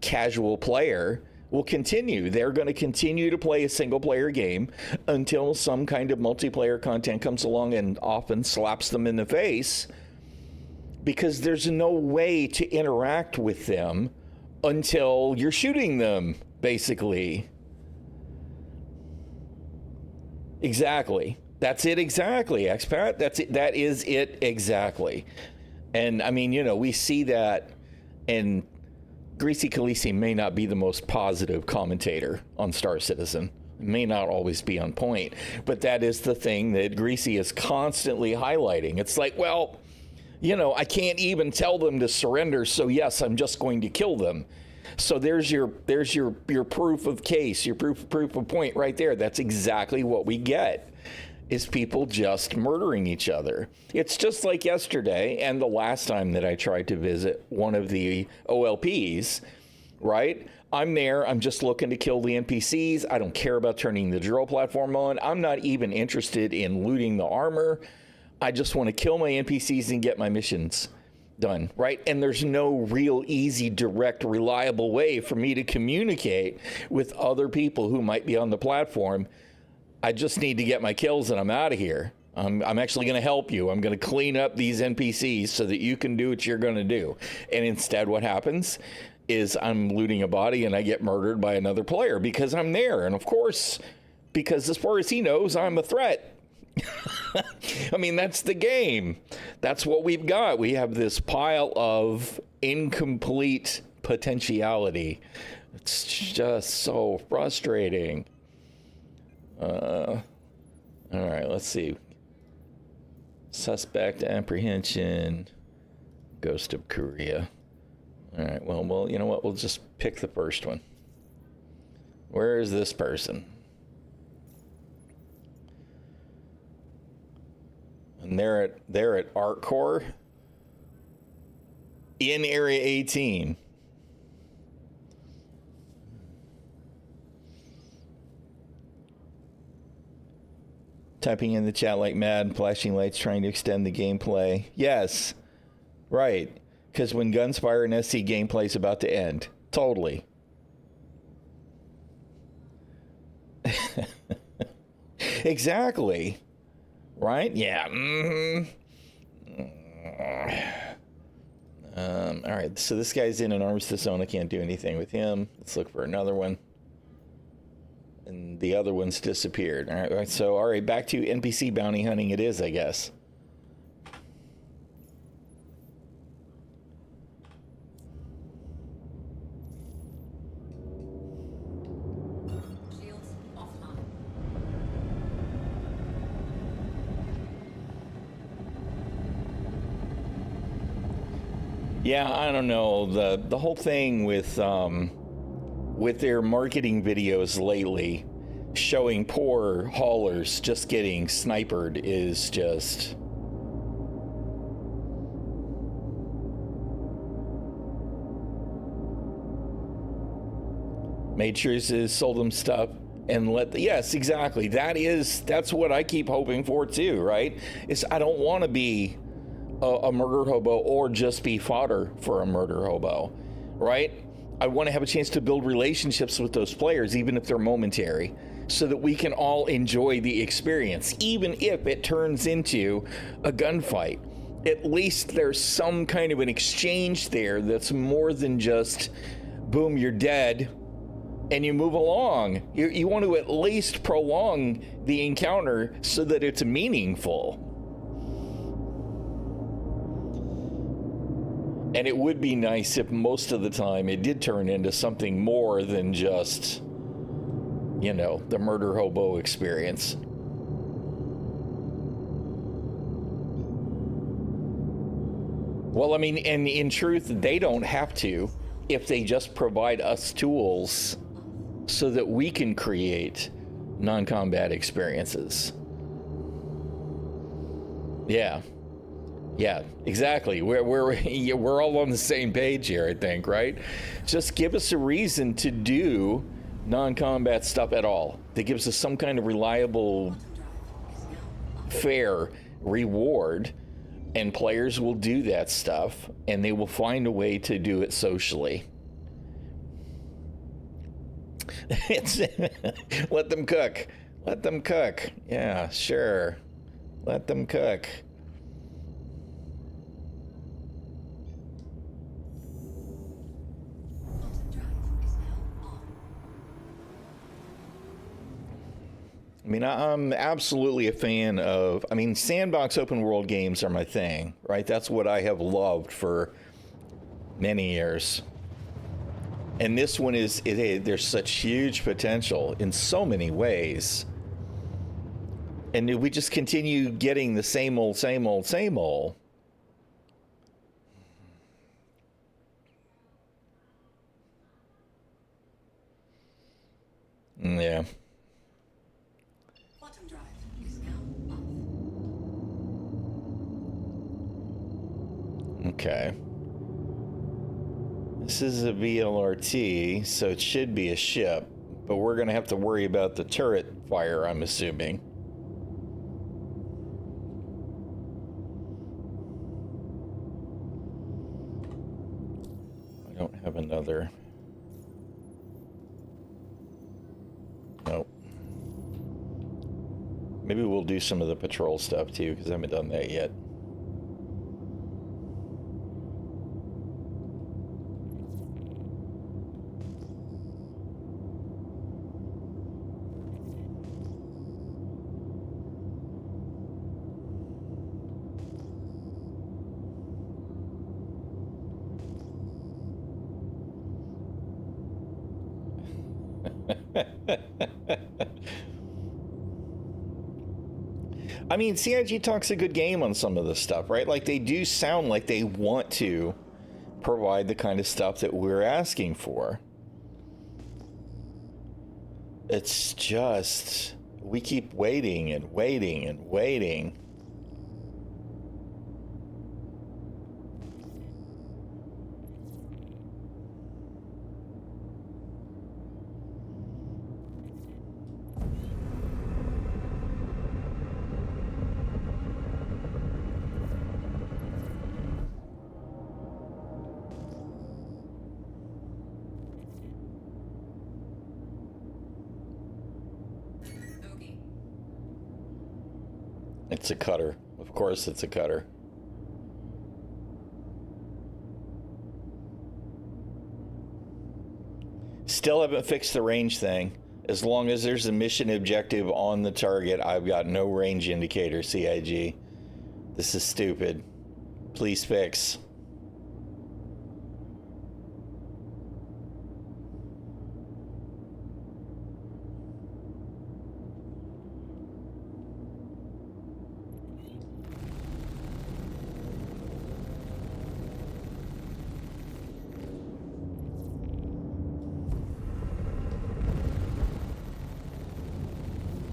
casual player will continue. They're going to continue to play a single player game until some kind of multiplayer content comes along and often slaps them in the face, because there's no way to interact with them until you're shooting them, basically. Exactly. That's it exactly, expat. That's it. That is it exactly. And I mean, we see that, and Greasy Khaleesi may not be the most positive commentator on Star Citizen. May not always be on point, but that is the thing that Greasy is constantly highlighting. It's like, well, I can't even tell them to surrender, so yes, I'm just going to kill them. So there's your proof of case, your proof of point right there. That's exactly what we get, is people just murdering each other. It's just like yesterday and the last time that I tried to visit one of the OLPs, right? I'm there, I'm just looking to kill the NPCs. I don't care about turning the drill platform on. I'm not even interested in looting the armor. I just want to kill my NPCs and get my missions done, right? And there's no real easy, direct, reliable way for me to communicate with other people who might be on the platform. I just need to get my kills and I'm out of here. I'm actually going to help you. I'm going to clean up these NPCs so that you can do what you're going to do. And instead what happens is I'm looting a body and I get murdered by another player because I'm there. And of course, because as far as he knows, I'm a threat. I mean, that's the game. That's what we've got. We have this pile of incomplete potentiality. It's just so frustrating. All right, let's see. Suspect apprehension. Ghost of Korea. All right, well, you know what? We'll just pick the first one. Where is this person? And they're at Art Core in Area 18. Typing in the chat like mad, flashing lights, trying to extend the gameplay. Yes, right. Because when Gunspire and SC gameplay is about to end. Totally. Exactly. Right? Yeah. All right. So this guy's in an armistice zone. I can't do anything with him. Let's look for another one. And the other one's disappeared. All right. So, all right. Back to NPC bounty hunting it is, I guess. Shields offline. Yeah, I don't know. The whole thing with their marketing videos lately showing poor haulers just getting sniped is just... Made sure he sold them stuff and yes, exactly. That's what I keep hoping for too, right? Is I don't want to be a murder hobo or just be fodder for a murder hobo, right? I want to have a chance to build relationships with those players, even if they're momentary, so that we can all enjoy the experience, even if it turns into a gunfight. At least there's some kind of an exchange there that's more than just, boom, you're dead, and you move along. You want to at least prolong the encounter so that it's meaningful. And it would be nice if most of the time it did turn into something more than just, the murder hobo experience. Well, I mean, and in truth, they don't have to if they just provide us tools so that we can create non-combat experiences. Yeah. Yeah, exactly. We're all on the same page here, I think, right? Just give us a reason to do non-combat stuff at all. That gives us some kind of reliable, fair reward, and players will do that stuff, and they will find a way to do it socially. Let them cook. Let them cook. Yeah, sure. Let them cook. I mean, I'm absolutely a fan of, sandbox open world games are my thing, right? That's what I have loved for many years. And this one there's such huge potential in so many ways. And we just continue getting the same old. Yeah. Okay. This is a VLRT, so it should be a ship, but we're going to have to worry about the turret fire, I'm assuming. I don't have another. Nope. Maybe we'll do some of the patrol stuff too, because I haven't done that yet. I mean, CIG talks a good game on some of this stuff, right? Like, they do sound like they want to provide the kind of stuff that we're asking for. It's just, we keep waiting and waiting and waiting. Bogey. It's a cutter. Of course it's a cutter. Still haven't fixed the range thing. As long as there's a mission objective on the target, I've got no range indicator, CIG. This is stupid. Please fix.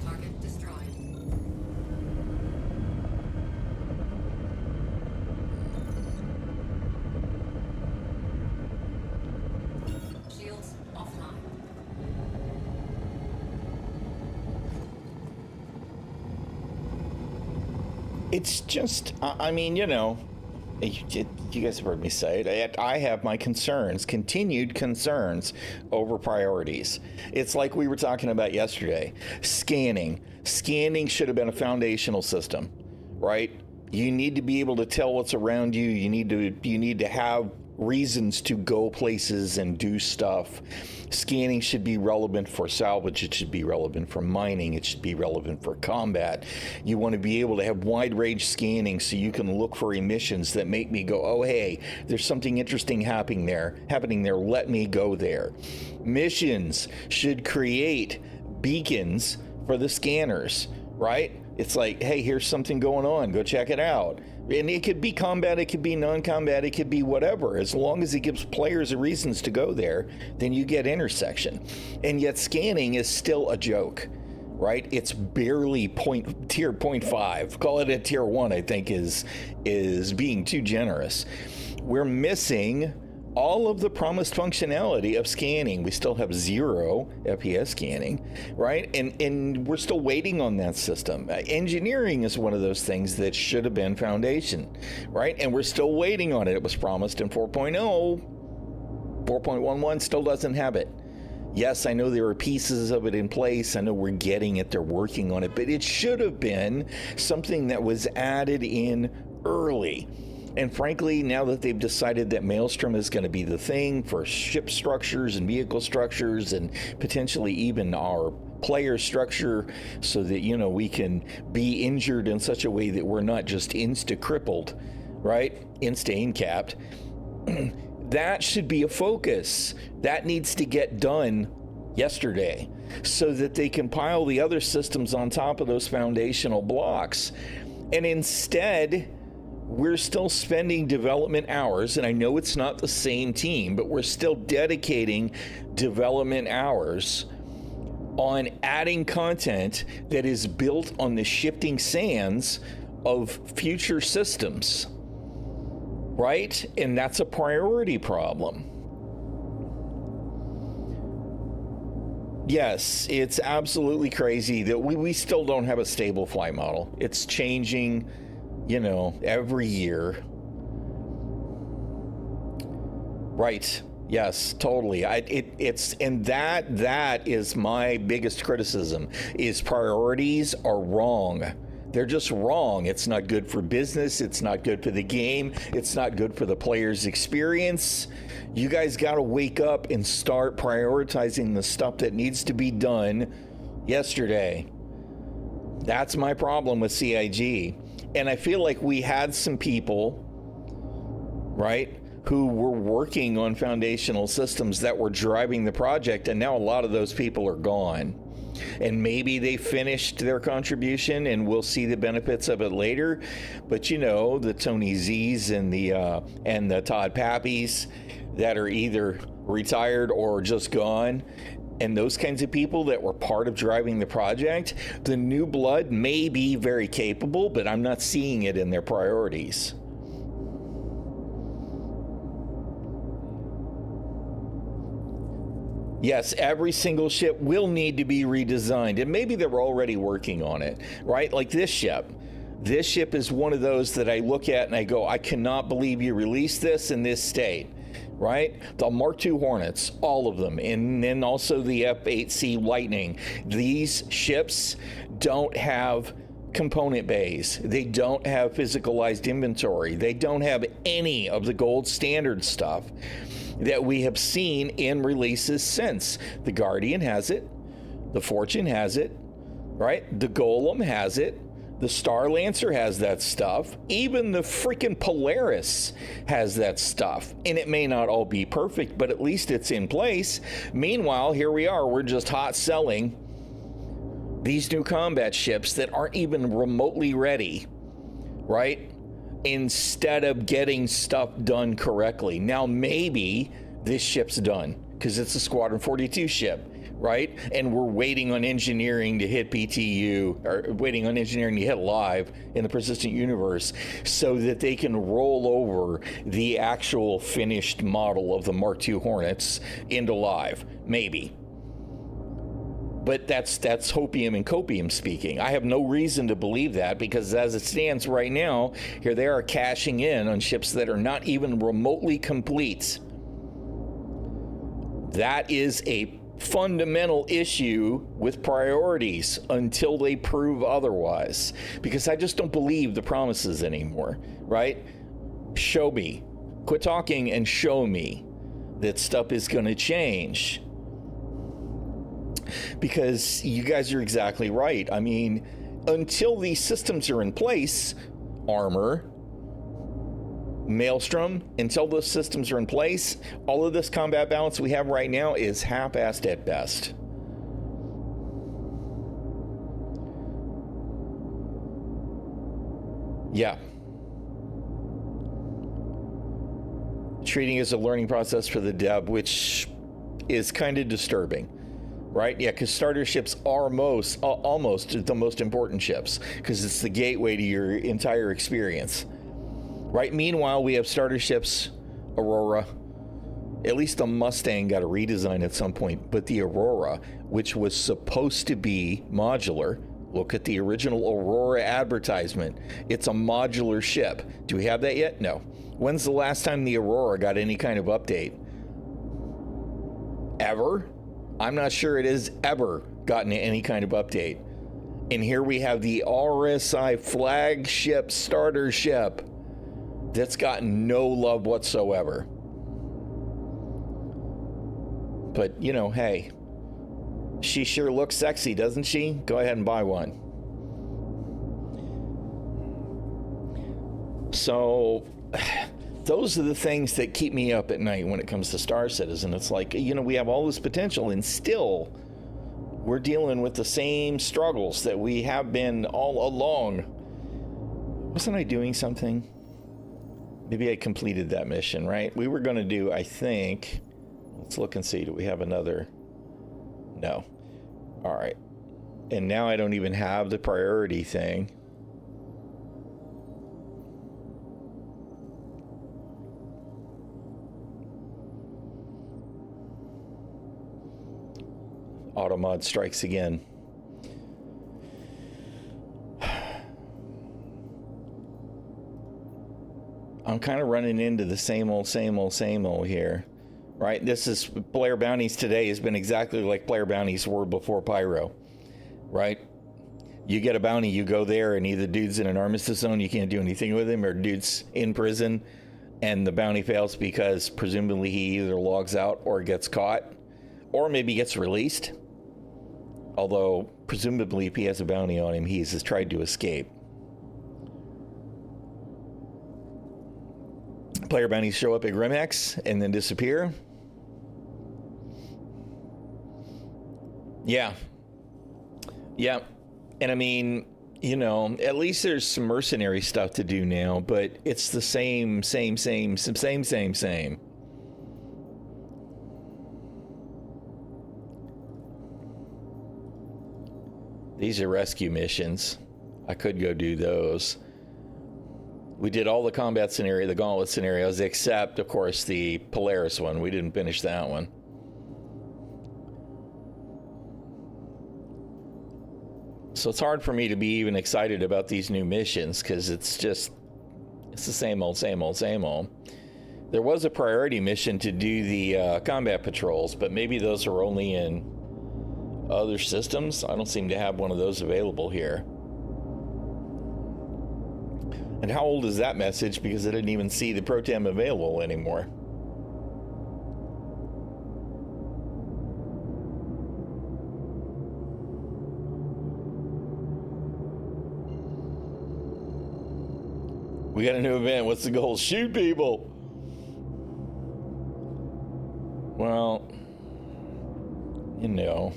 Target destroyed. Shields offline. It's just, I mean, you know, you guys have heard me say it. I have my concerns, continued concerns over priorities. It's like we were talking about yesterday. Scanning. Scanning should have been a foundational system, right? You need to be able to tell what's around you. You need to have reasons to go places and do stuff. Scanning should be relevant for salvage. It should be relevant for mining. It should be relevant for combat. You want to be able to have wide range scanning so you can look for emissions that make me go, oh, hey, there's something interesting happening there. Let me go there. Missions should create beacons for the scanners, right? It's like, hey, here's something going on. Go check it out. And it could be combat, it could be non-combat, it could be whatever. As long as it gives players reasons to go there, then you get intersection. And yet scanning is still a joke, right? It's barely tier 0.5. Call it a tier 1, I think is being too generous. We're missing all of the promised functionality of scanning. We still have 0 FPS scanning, right? And we're still waiting on that system. Engineering is one of those things that should have been foundation, right? And we're still waiting on it. It was promised in 4.0. 4.11 still doesn't have it. Yes, I know there are pieces of it in place. I know we're getting it. They're working on it. But it should have been something that was added in early. And frankly, now that they've decided that Maelstrom is going to be the thing for ship structures and vehicle structures and potentially even our player structure so that, you know, we can be injured in such a way that we're not just insta-crippled, right? Insta-incapped. That should be a focus. That needs to get done yesterday so that they can pile the other systems on top of those foundational blocks. And instead, we're still spending development hours, and I know it's not the same team, but we're still dedicating development hours on adding content that is built on the shifting sands of future systems, right? And that's a priority problem. Yes, it's absolutely crazy that we still don't have a stable flight model. It's changing, you know, every year. Right. Yes, totally. And that is my biggest criticism is priorities are wrong. They're just wrong. It's not good for business. It's not good for the game. It's not good for the player's experience. You guys got to wake up and start prioritizing the stuff that needs to be done yesterday. That's my problem with CIG. And I feel like we had some people, right, who were working on foundational systems that were driving the project, and now a lot of those people are gone. And maybe they finished their contribution and we'll see the benefits of it later. But you know, the Tony Z's and the Todd Pappies that are either retired or just gone, and those kinds of people that were part of driving the project, the new blood may be very capable, but I'm not seeing it in their priorities. Yes, every single ship will need to be redesigned, and maybe they're already working on it, right? Like this ship. This ship is one of those that I look at and I go, I cannot believe you released this in this state, right? The Mark II Hornets, all of them, and then also the F-8C Lightning. These ships don't have component bays. They don't have physicalized inventory. They don't have any of the gold standard stuff that we have seen in releases since. The Guardian has it. The Fortune has it, right? The Golem has it. The Star Lancer has that stuff. Even the freaking Polaris has that stuff. And it may not all be perfect, but at least it's in place. Meanwhile, here we are. We're just hot selling these new combat ships that aren't even remotely ready, right? Instead of getting stuff done correctly. Now, maybe this ship's done because it's a Squadron 42 ship, right? And we're waiting on engineering to hit PTU, or waiting on engineering to hit live in the persistent universe so that they can roll over the actual finished model of the Mark II Hornets into live. Maybe. But that's hopium and copium speaking. I have no reason to believe that, because as it stands right now, here they are cashing in on ships that are not even remotely complete. That is a fundamental issue with priorities until they prove otherwise, because I just don't believe the promises anymore, right? Show me. Quit talking and show me that stuff is going to change. Because you guys are exactly right. I mean, until these systems are in place, Armor, Maelstrom, until those systems are in place, all of this combat balance we have right now is half-assed at best. Yeah. Treating it as a learning process for the dev, which is kind of disturbing. Right? Yeah, because starter ships are almost the most important ships, because it's the gateway to your entire experience. Right? Meanwhile, we have starter ships, Aurora. At least the Mustang got a redesign at some point, but the Aurora, which was supposed to be modular, look at the original Aurora advertisement. It's a modular ship. Do we have that yet? No. When's the last time the Aurora got any kind of update? Ever? I'm not sure it has ever gotten any kind of update. And here we have the RSI flagship starter ship that's gotten no love whatsoever. But, you know, hey, she sure looks sexy, doesn't she? Go ahead and buy one. So those are the things that keep me up at night when it comes to Star Citizen. It's like, you know, we have all this potential and still we're dealing with the same struggles that we have been all along. Wasn't I doing something? Maybe I completed that mission, right? We were going to do, I think, let's look and see. Do we have another? No. All right. And now I don't even have the priority thing. Automod strikes again. I'm kind of running into the same old here, right? This is player bounties today has been exactly like player bounties were before Pyro, right? You get a bounty, you go there, and either dude's in an armistice zone, you can't do anything with him, or dude's in prison, and the bounty fails because presumably he either logs out or gets caught, or maybe gets released. Although, presumably, if he has a bounty on him, he has tried to escape. Player bounties show up at Grimhex and then disappear. Yeah. Yeah. And I mean, you know, at least there's some mercenary stuff to do now, but it's the same. These are rescue missions. I could go do those. We did all the combat scenario, the gauntlet scenarios, except, of course, the Polaris one. We didn't finish that one. So it's hard for me to be even excited about these new missions because it's the same old. There was a priority mission to do the combat patrols, but maybe those are only in other systems. I don't seem to have one of those available here. And how old is that message? Because I didn't even see the Pro-Tem available anymore. We got a new event. What's the goal? Shoot people. Well, you know.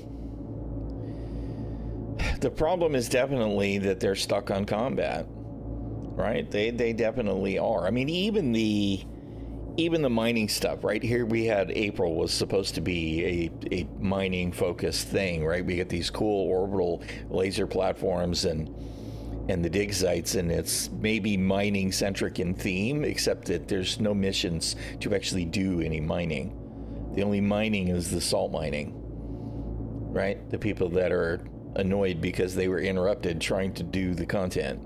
The problem is definitely that they're stuck on combat. Right? They definitely are. I mean, even the mining stuff, right? Here we had April was supposed to be a mining focused thing, right? We get these cool orbital laser platforms and the dig sites, and it's maybe mining centric in theme, except that there's no missions to actually do any mining. The only mining is the salt mining, right? The people that are annoyed because they were interrupted trying to do the content.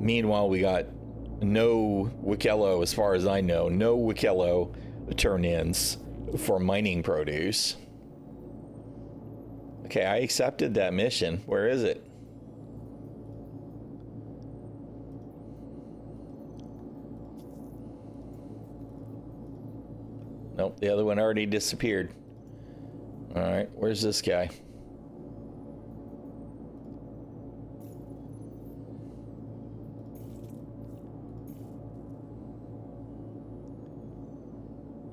Meanwhile, we got no Wikello, as far as I know, no Wikello turn-ins for mining produce. Okay, I accepted that mission. Where is it? Nope, the other one already disappeared. All right, where's this guy?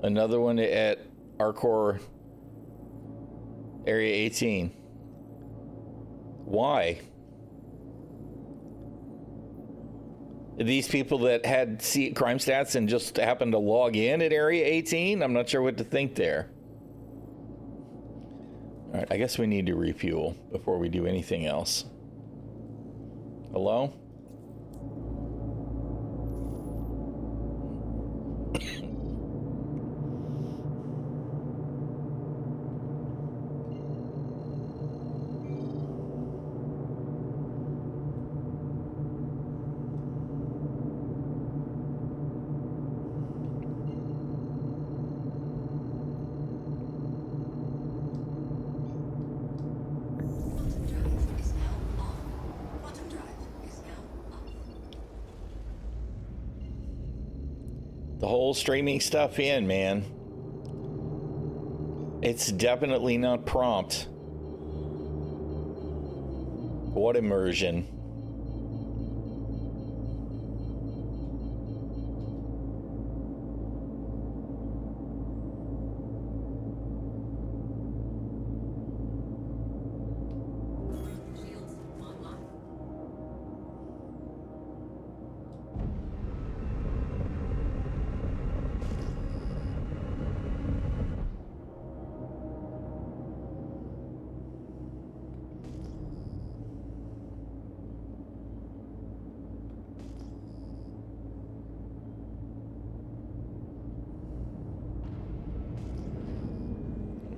Another one at Arcor Area 18. Why? These people that had crime stats and just happened to log in at Area 18? I'm not sure what to think there. All right, I guess we need to refuel before we do anything else. Hello? The whole streaming stuff in, man. It's definitely not prompt. What immersion.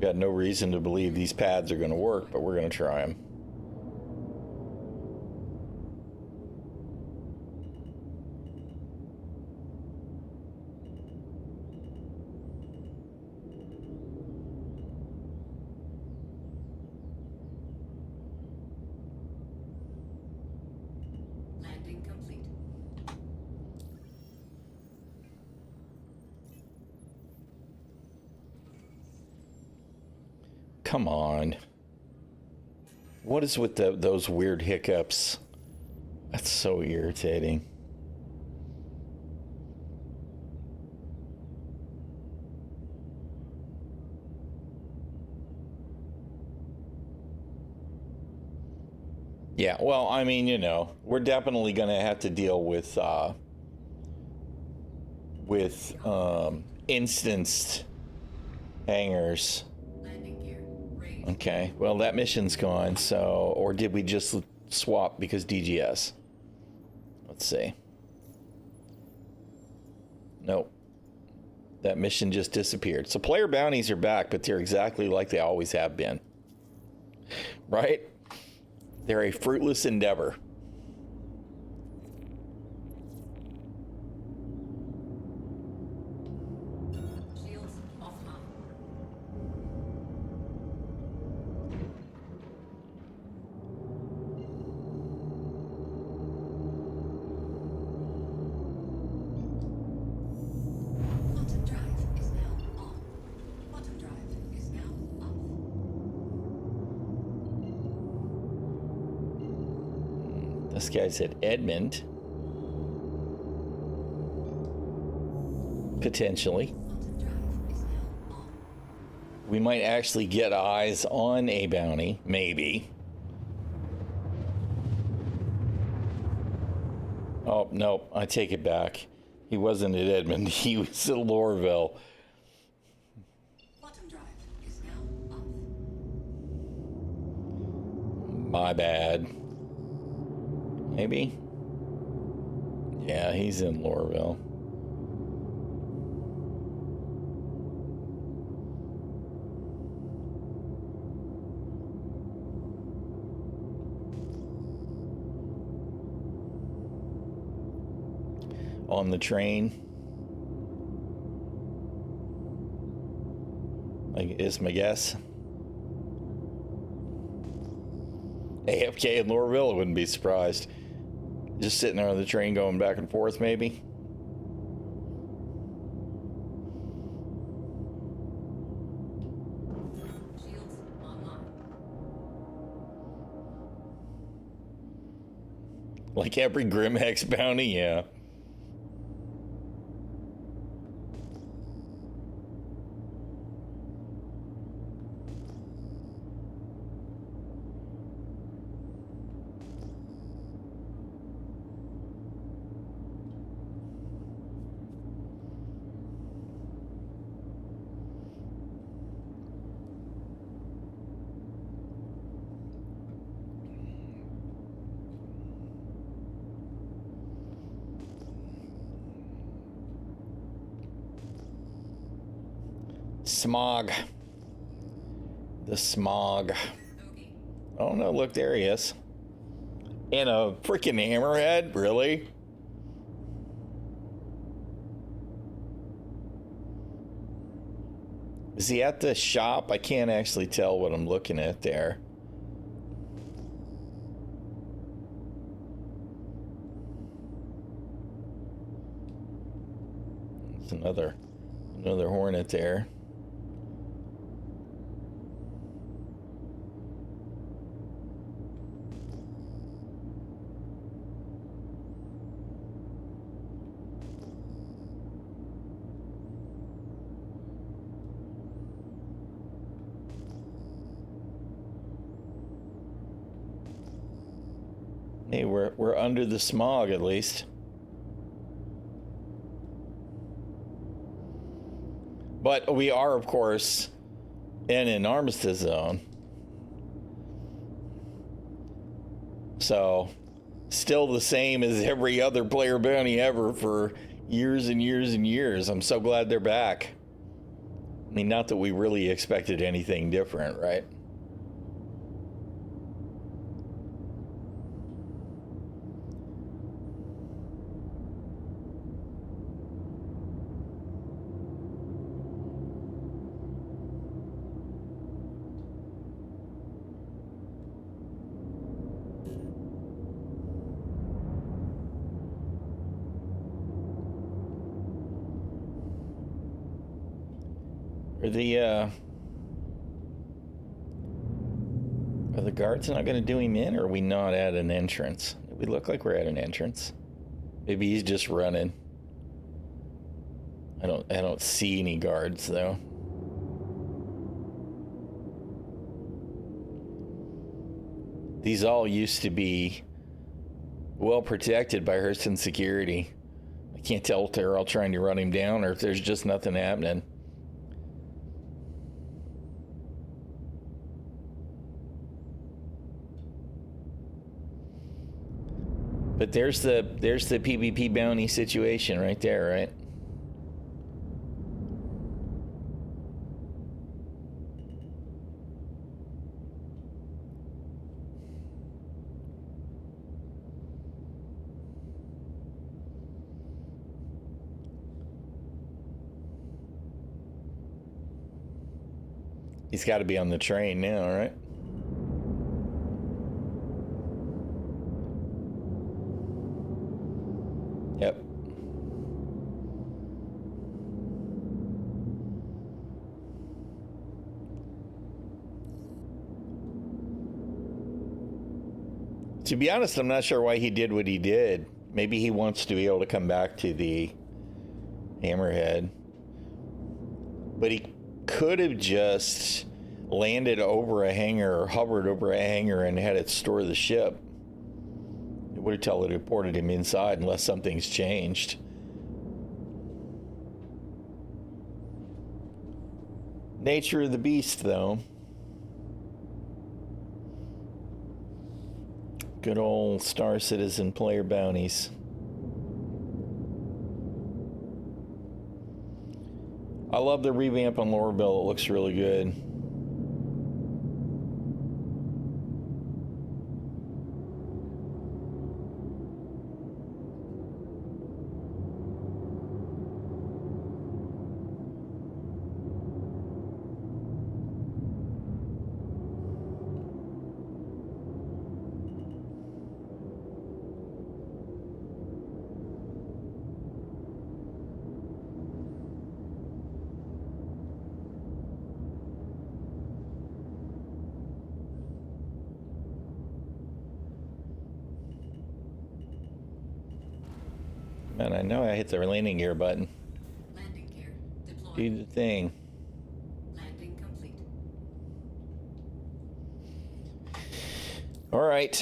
Got no reason to believe these pads are going to work, but we're going to try them. Landing complete. Come on. What is with those weird hiccups? That's so irritating. Yeah, well, I mean, you know, we're definitely going to have to deal with instanced hangars. Landing gear raised. Okay, well, that mission's gone, so, or did we just swap because DGS? Let's see. Nope. That mission just disappeared. So player bounties are back, but they're exactly like they always have been. Right? They're a fruitless endeavor. Shields offline. Quantum drive is now on. Quantum drive is now off. This guy said Edmund. Potentially. Quantum drive is now on. We might actually get eyes on a bounty. Maybe. Oh, nope. I take it back. He wasn't at Edmund. He was at Lorville. Quantum drive is now off. My bad. Maybe? Yeah, he's in Lorville. On the train. Is my guess. AFK in Lorville, I wouldn't be surprised. Just sitting there on the train going back and forth, maybe. Shields online. Like every Grimhex bounty, yeah. Smog. The smog. Bogey. Oh no, look, there he is. And a freaking hammerhead? Really? Is he at the shop? I can't actually tell what I'm looking at there. It's another Hornet there. Hey, we're under the smog at least. But we are, of course, in an armistice zone. So, still the same as every other player bounty ever for years and years and years. I'm so glad they're back. I mean, not that we really expected anything different, right? Are the guards not going to do him in, or are we not at an entrance? We look like we're at an entrance. Maybe he's just running. I don't see any guards though. These all used to be well protected by Hurston security. I can't tell if they're all trying to run him down or if there's just nothing happening. But there's the PvP bounty situation right there, right? He's got to be on the train now, right? Yep. To be honest, I'm not sure why he did what he did. Maybe he wants to be able to come back to the Hammerhead. But he could have just landed over a hangar or hovered over a hangar and had it store the ship. It would have teleported him inside unless something's changed. Nature of the beast, though. Good old Star Citizen player bounties. I love the revamp on Lorville. It looks really good. Man, I know I hit the landing gear button. Landing gear deployed. Do the thing. Landing complete. All right.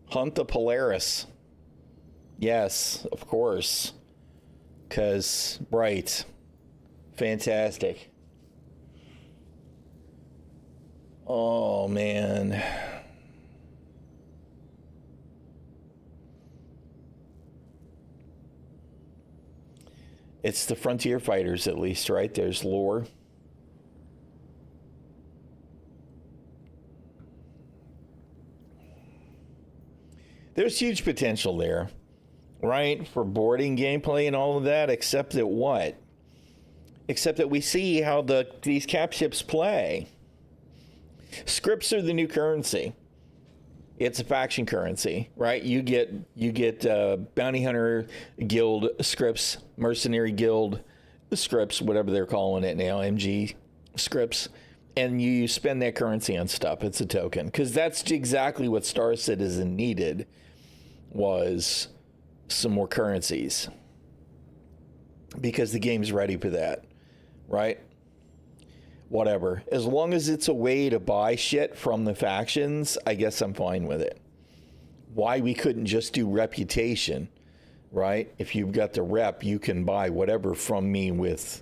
Hunt the Polaris. Yes, of course. Because, right. Fantastic. Oh, man. It's the Frontier Fighters, at least, right? There's lore. There's huge potential there, right? For boarding gameplay and all of that, except that what? Except that we see how these cap ships play. Scripts are the new currency. It's a faction currency, right? You get bounty hunter guild scripts, mercenary guild scripts, whatever they're calling it now, MG scripts, and you spend that currency on stuff. It's a token, because that's exactly what Star Citizen needed, was some more currencies, because the game's ready for that, right? Whatever. As long as it's a way to buy shit from the factions, I guess I'm fine with it. Why we couldn't just do reputation, right? If you've got the rep, you can buy whatever from me with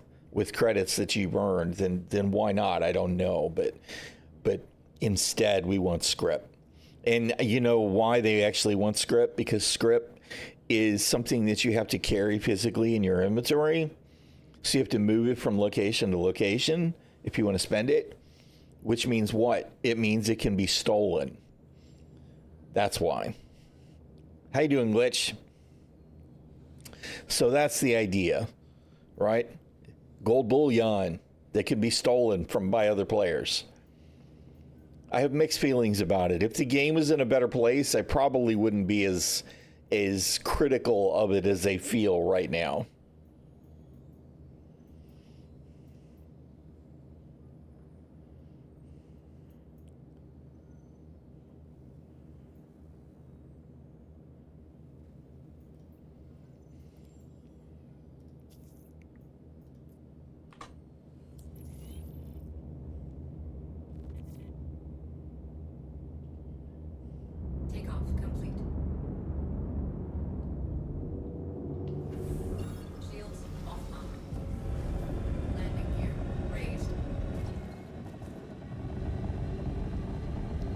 credits that you've earned, then why not? I don't know. But instead, we want script. And you know why they actually want script? Because script is something that you have to carry physically in your inventory. So you have to move it from location to location if you want to spend it, which means what? It means it can be stolen. That's why. How you doing, Glitch? So that's the idea, right? Gold bullion that can be stolen by other players. I have mixed feelings about it. If the game was in a better place, I probably wouldn't be as critical of it as they feel right now.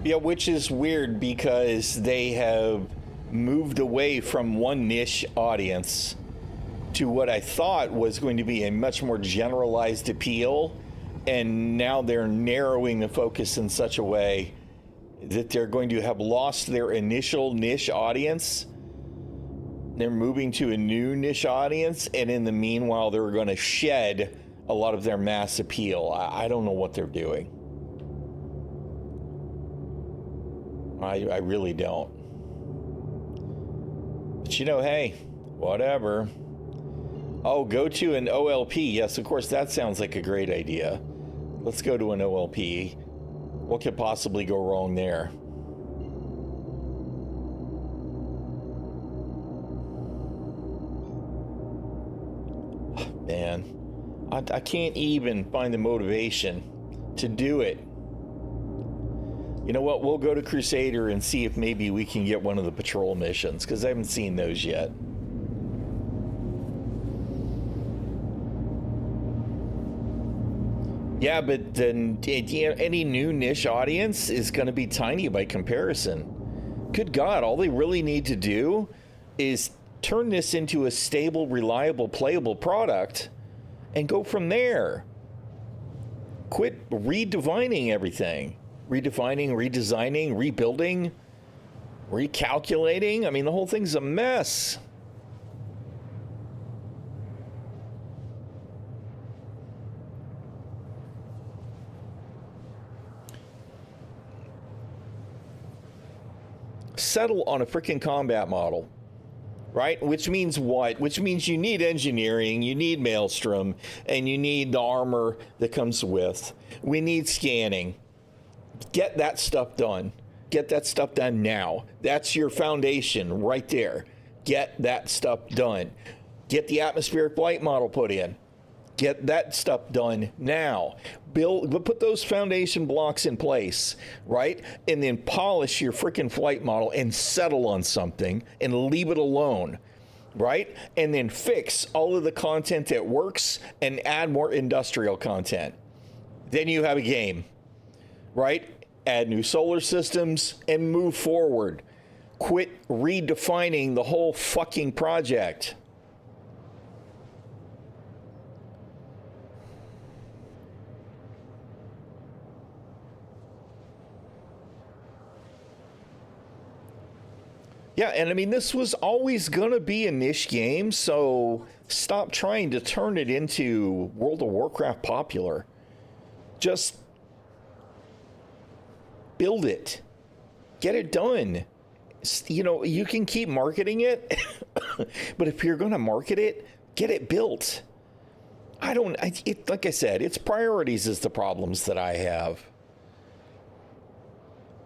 Yeah, which is weird because they have moved away from one niche audience to what I thought was going to be a much more generalized appeal, and now they're narrowing the focus in such a way that they're going to have lost their initial niche audience. They're moving to a new niche audience, and in the meanwhile, they're going to shed a lot of their mass appeal. I don't know what they're doing. I really don't. But you know, hey, whatever. Oh, go to an OLP. Yes, of course, that sounds like a great idea. Let's go to an OLP. What could possibly go wrong there? Man, I can't even find the motivation to do it. You know what? We'll go to Crusader and see if maybe we can get one of the patrol missions, because I haven't seen those yet. Yeah, but then any new niche audience is going to be tiny by comparison. Good God, all they really need to do is turn this into a stable, reliable, playable product and go from there. Quit redefining everything. Redefining, redesigning, rebuilding, recalculating. I mean, the whole thing's a mess. Settle on a freaking combat model, right? Which means what? Which means you need engineering, you need Maelstrom, and you need the armor that comes with. We need scanning. Get that stuff done. Get that stuff done now. That's your foundation right there. Get that stuff done. Get the atmospheric flight model put in. Get that stuff done now. Put those foundation blocks in place, right? And then polish your freaking flight model and settle on something and leave it alone, right? And then fix all of the content that works and add more industrial content. Then you have a game, right? Add new solar systems and move forward. Quit redefining the whole fucking project. Yeah, and I mean, this was always going to be a niche game, so stop trying to turn it into World of Warcraft popular. Just build it. Get it done. You know, you can keep marketing it, but if you're going to market it, get it built. Like I said, it's priorities is the problems that I have.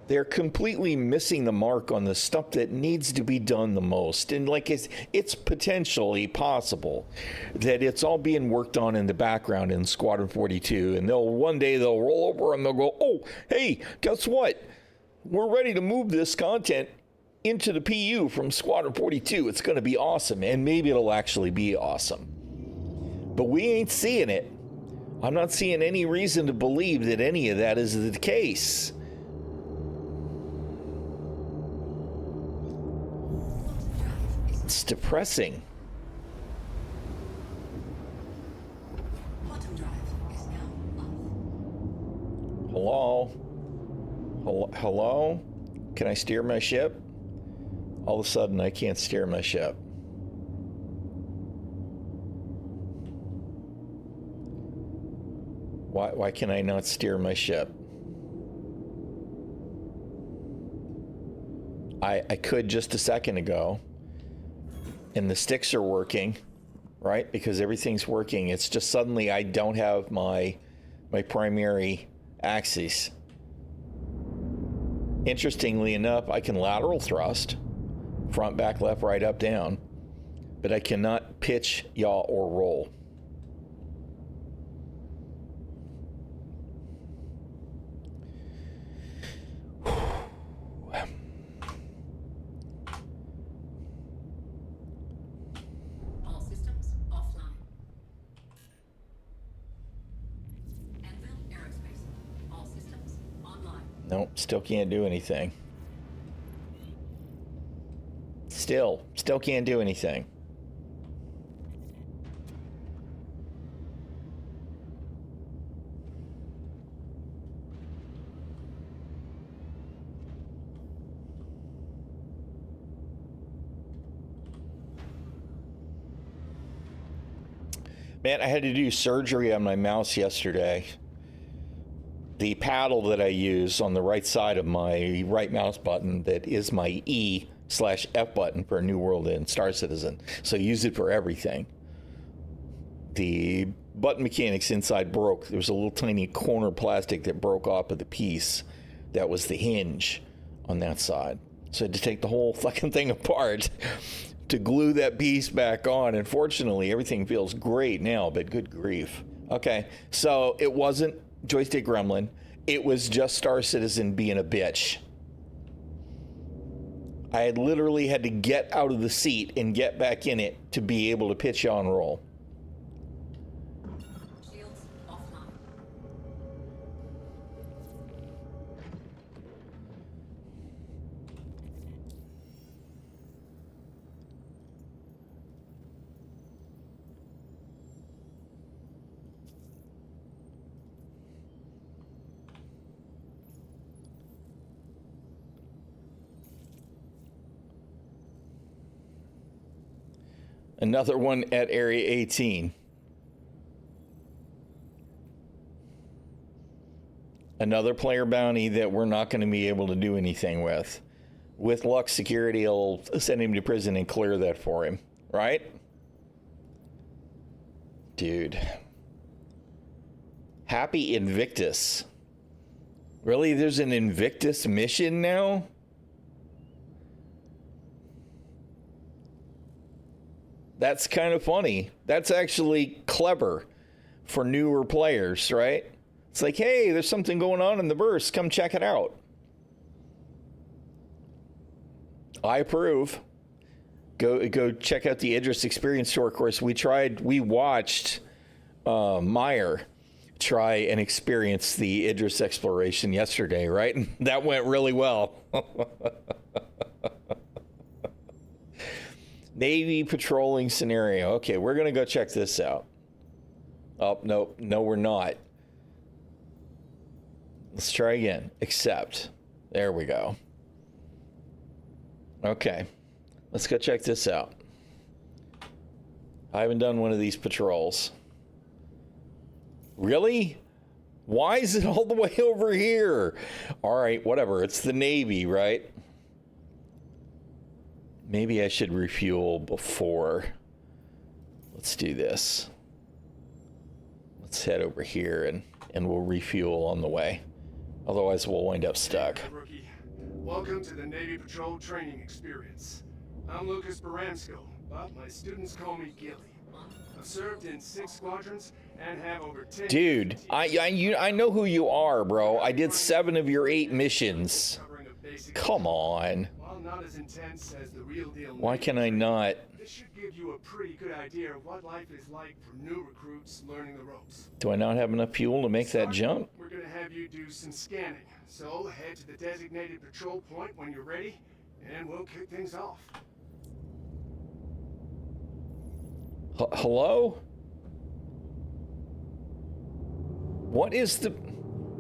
They're completely missing the mark on the stuff that needs to be done the most. And like it's potentially possible that it's all being worked on in the background in Squadron 42. And one day they'll roll over and they'll go, oh, hey, guess what? We're ready to move this content into the PU from Squadron 42. It's going to be awesome. And maybe it'll actually be awesome. But we ain't seeing it. I'm not seeing any reason to believe that any of that is the case. It's depressing. Quantum drive is now off. Hello? Hello? Can I steer my ship? All of a sudden, I can't steer my ship. Why can I not steer my ship? I could just a second ago. And the sticks are working, right? Because everything's working. It's just suddenly I don't have my primary axis. Interestingly enough, I can lateral thrust, front, back, left, right, up, down, but I cannot pitch, yaw, or roll. Nope, still can't do anything. Still can't do anything. Man, I had to do surgery on my mouse yesterday. The paddle that I use on the right side of my right mouse button, that is my E/F button for New World and Star Citizen. So I use it for everything. The button mechanics inside broke. There was a little tiny corner plastic that broke off of the piece. That was the hinge on that side. So I had to take the whole fucking thing apart to glue that piece back on. And fortunately, everything feels great now, but good grief. Okay, so it wasn't Joystick Gremlin. It was just Star Citizen being a bitch. I had literally had to get out of the seat and get back in it to be able to pitch on roll. Shields offline. Another one at Area 18. Another player bounty that we're not going to be able to do anything with. With luck, security will send him to prison and clear that for him, right? Dude. Happy Invictus. Really? There's an Invictus mission now? That's kind of funny. That's actually clever for newer players, right? It's like, hey, there's something going on in the verse. Come check it out. I approve. Go check out the Idris Experience Tour course. We watched Meyer try and experience the Idris exploration yesterday, right? That went really well. Navy patrolling scenario. Okay, we're going to go check this out. Oh, no, we're not. Let's try again. Accept. There we go. Okay, let's go check this out. I haven't done one of these patrols. Really? Why is it all the way over here? All right, whatever. It's the Navy, right? Maybe I should refuel before. Let's do this. Let's head over here and we'll refuel on the way. Otherwise, we'll wind up stuck. Hey, rookie. Welcome to the Navy Patrol Training Experience. I'm Lucas Baransko, but my students call me Gilly. I've served in 6 squadrons and have over 10... Dude, I know who you are, bro. I did 7 of your 8 missions. Come on. While not as intense as the real deal... Why can I not? This should give you a pretty good idea of what life is like for new recruits learning the ropes. Do I not have enough fuel to make that jump? We're gonna have you do some scanning. So head to the designated patrol point when you're ready, and we'll kick things off. Hello? What is the...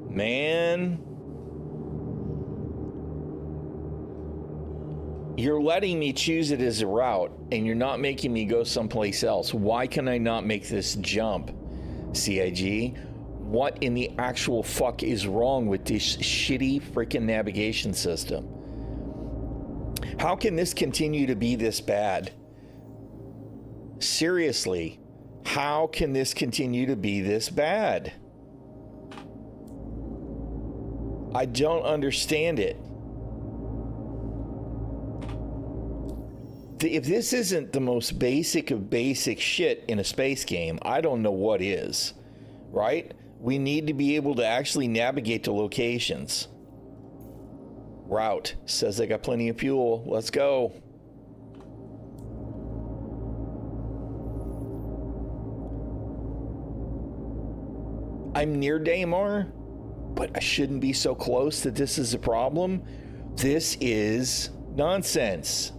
Man... You're letting me choose it as a route, and you're not making me go someplace else. Why can I not make this jump, CIG? What in the actual fuck is wrong with this shitty freaking navigation system? How can this continue to be this bad? Seriously, how can this continue to be this bad? I don't understand it. If this isn't the most basic of basic shit in a space game, I don't know what is, right? We need to be able to actually navigate to locations. Route says I got plenty of fuel. Let's go. I'm near Daymar. but I shouldn't be so close that this is a problem. This is nonsense.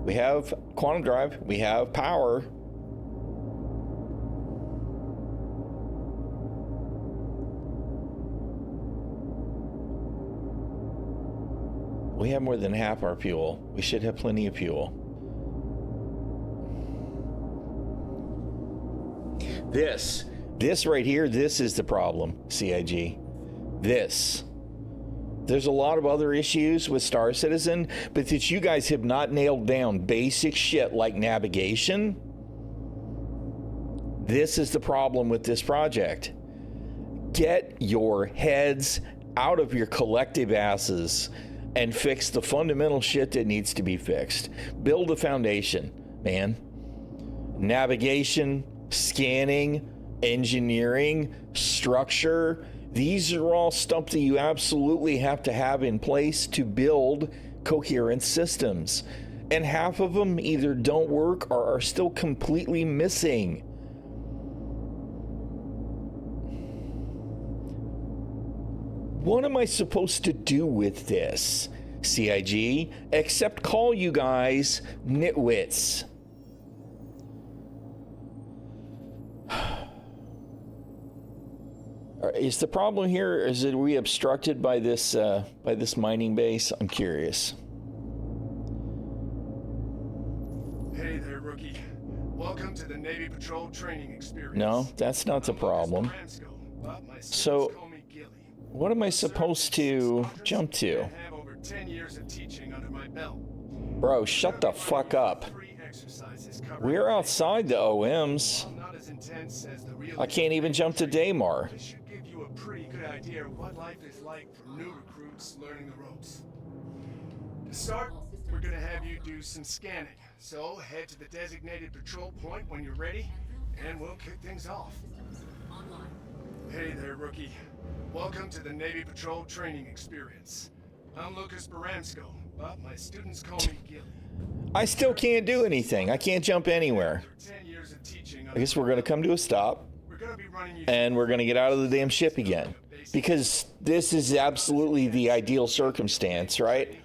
We have quantum drive, we have power. We have more than half our fuel. We should have plenty of fuel. This right here, this is the problem, CIG. This. There's a lot of other issues with Star Citizen, but that you guys have not nailed down basic shit like navigation. This is the problem with this project. Get your heads out of your collective asses and fix the fundamental shit that needs to be fixed. Build a foundation, man. Navigation, scanning, engineering, structure. These are all stuff that you absolutely have to have in place to build coherent systems. And half of them either don't work or are still completely missing. What am I supposed to do with this, CIG, except call you guys nitwits? Is the problem here, is it we obstructed by this mining base? I'm curious. Hey there, rookie. Welcome to the Navy Patrol training experience. No, that's not the problem. So, what am I supposed to jump to? I have over 10 years of teaching under my belt. Bro, shut the fuck up. We're outside the OMs. Not as intense as the real. I can't even jump to Daymar. This should give you a pretty good idea of what life is like for new recruits learning the ropes. To start, we're gonna have you do some scanning. So head to the designated patrol point when you're ready, and we'll kick things off. Hey there, rookie. Welcome to the Navy Patrol training experience. I'm Lucas Baransko, but my students call me Gilly. I still can't do anything. I can't jump anywhere. After 10 years of teaching, I guess we're going to come to a stop, we're gonna be running you and we're going to get out of the damn ship again. Because this is absolutely the ideal circumstance, right?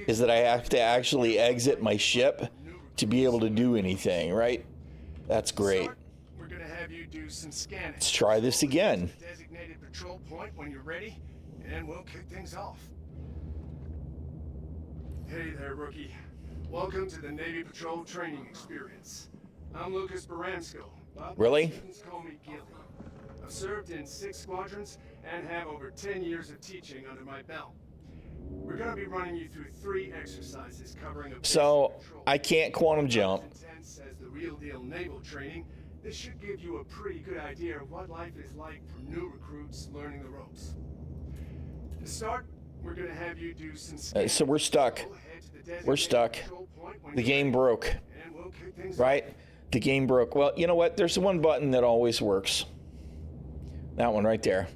Is that I have to actually exit my ship to be able to do anything, right? That's great. We're gonna have you do some scanning. Let's try this again. Designated patrol point when you're ready, and we'll kick things off. Hey there, rookie. Welcome to the Navy Patrol training experience. I'm Lucas Baransko. But Really? my students call me Gilly. I've served in 6 squadrons and have over 10 years of teaching under my belt. We're gonna be running you through 3 exercises covering a So, basic control. I can't quantum jump. Not as intense as the real deal naval training, this should give you a pretty good idea of what life is like for new recruits learning the ropes. To start, we're gonna have you do some scanning. So we're stuck. Head to the designated We're stuck. control point when The you're game ready, broke, and we'll kick things right? The game broke. Well, you know what? There's one button that always works. That one right there.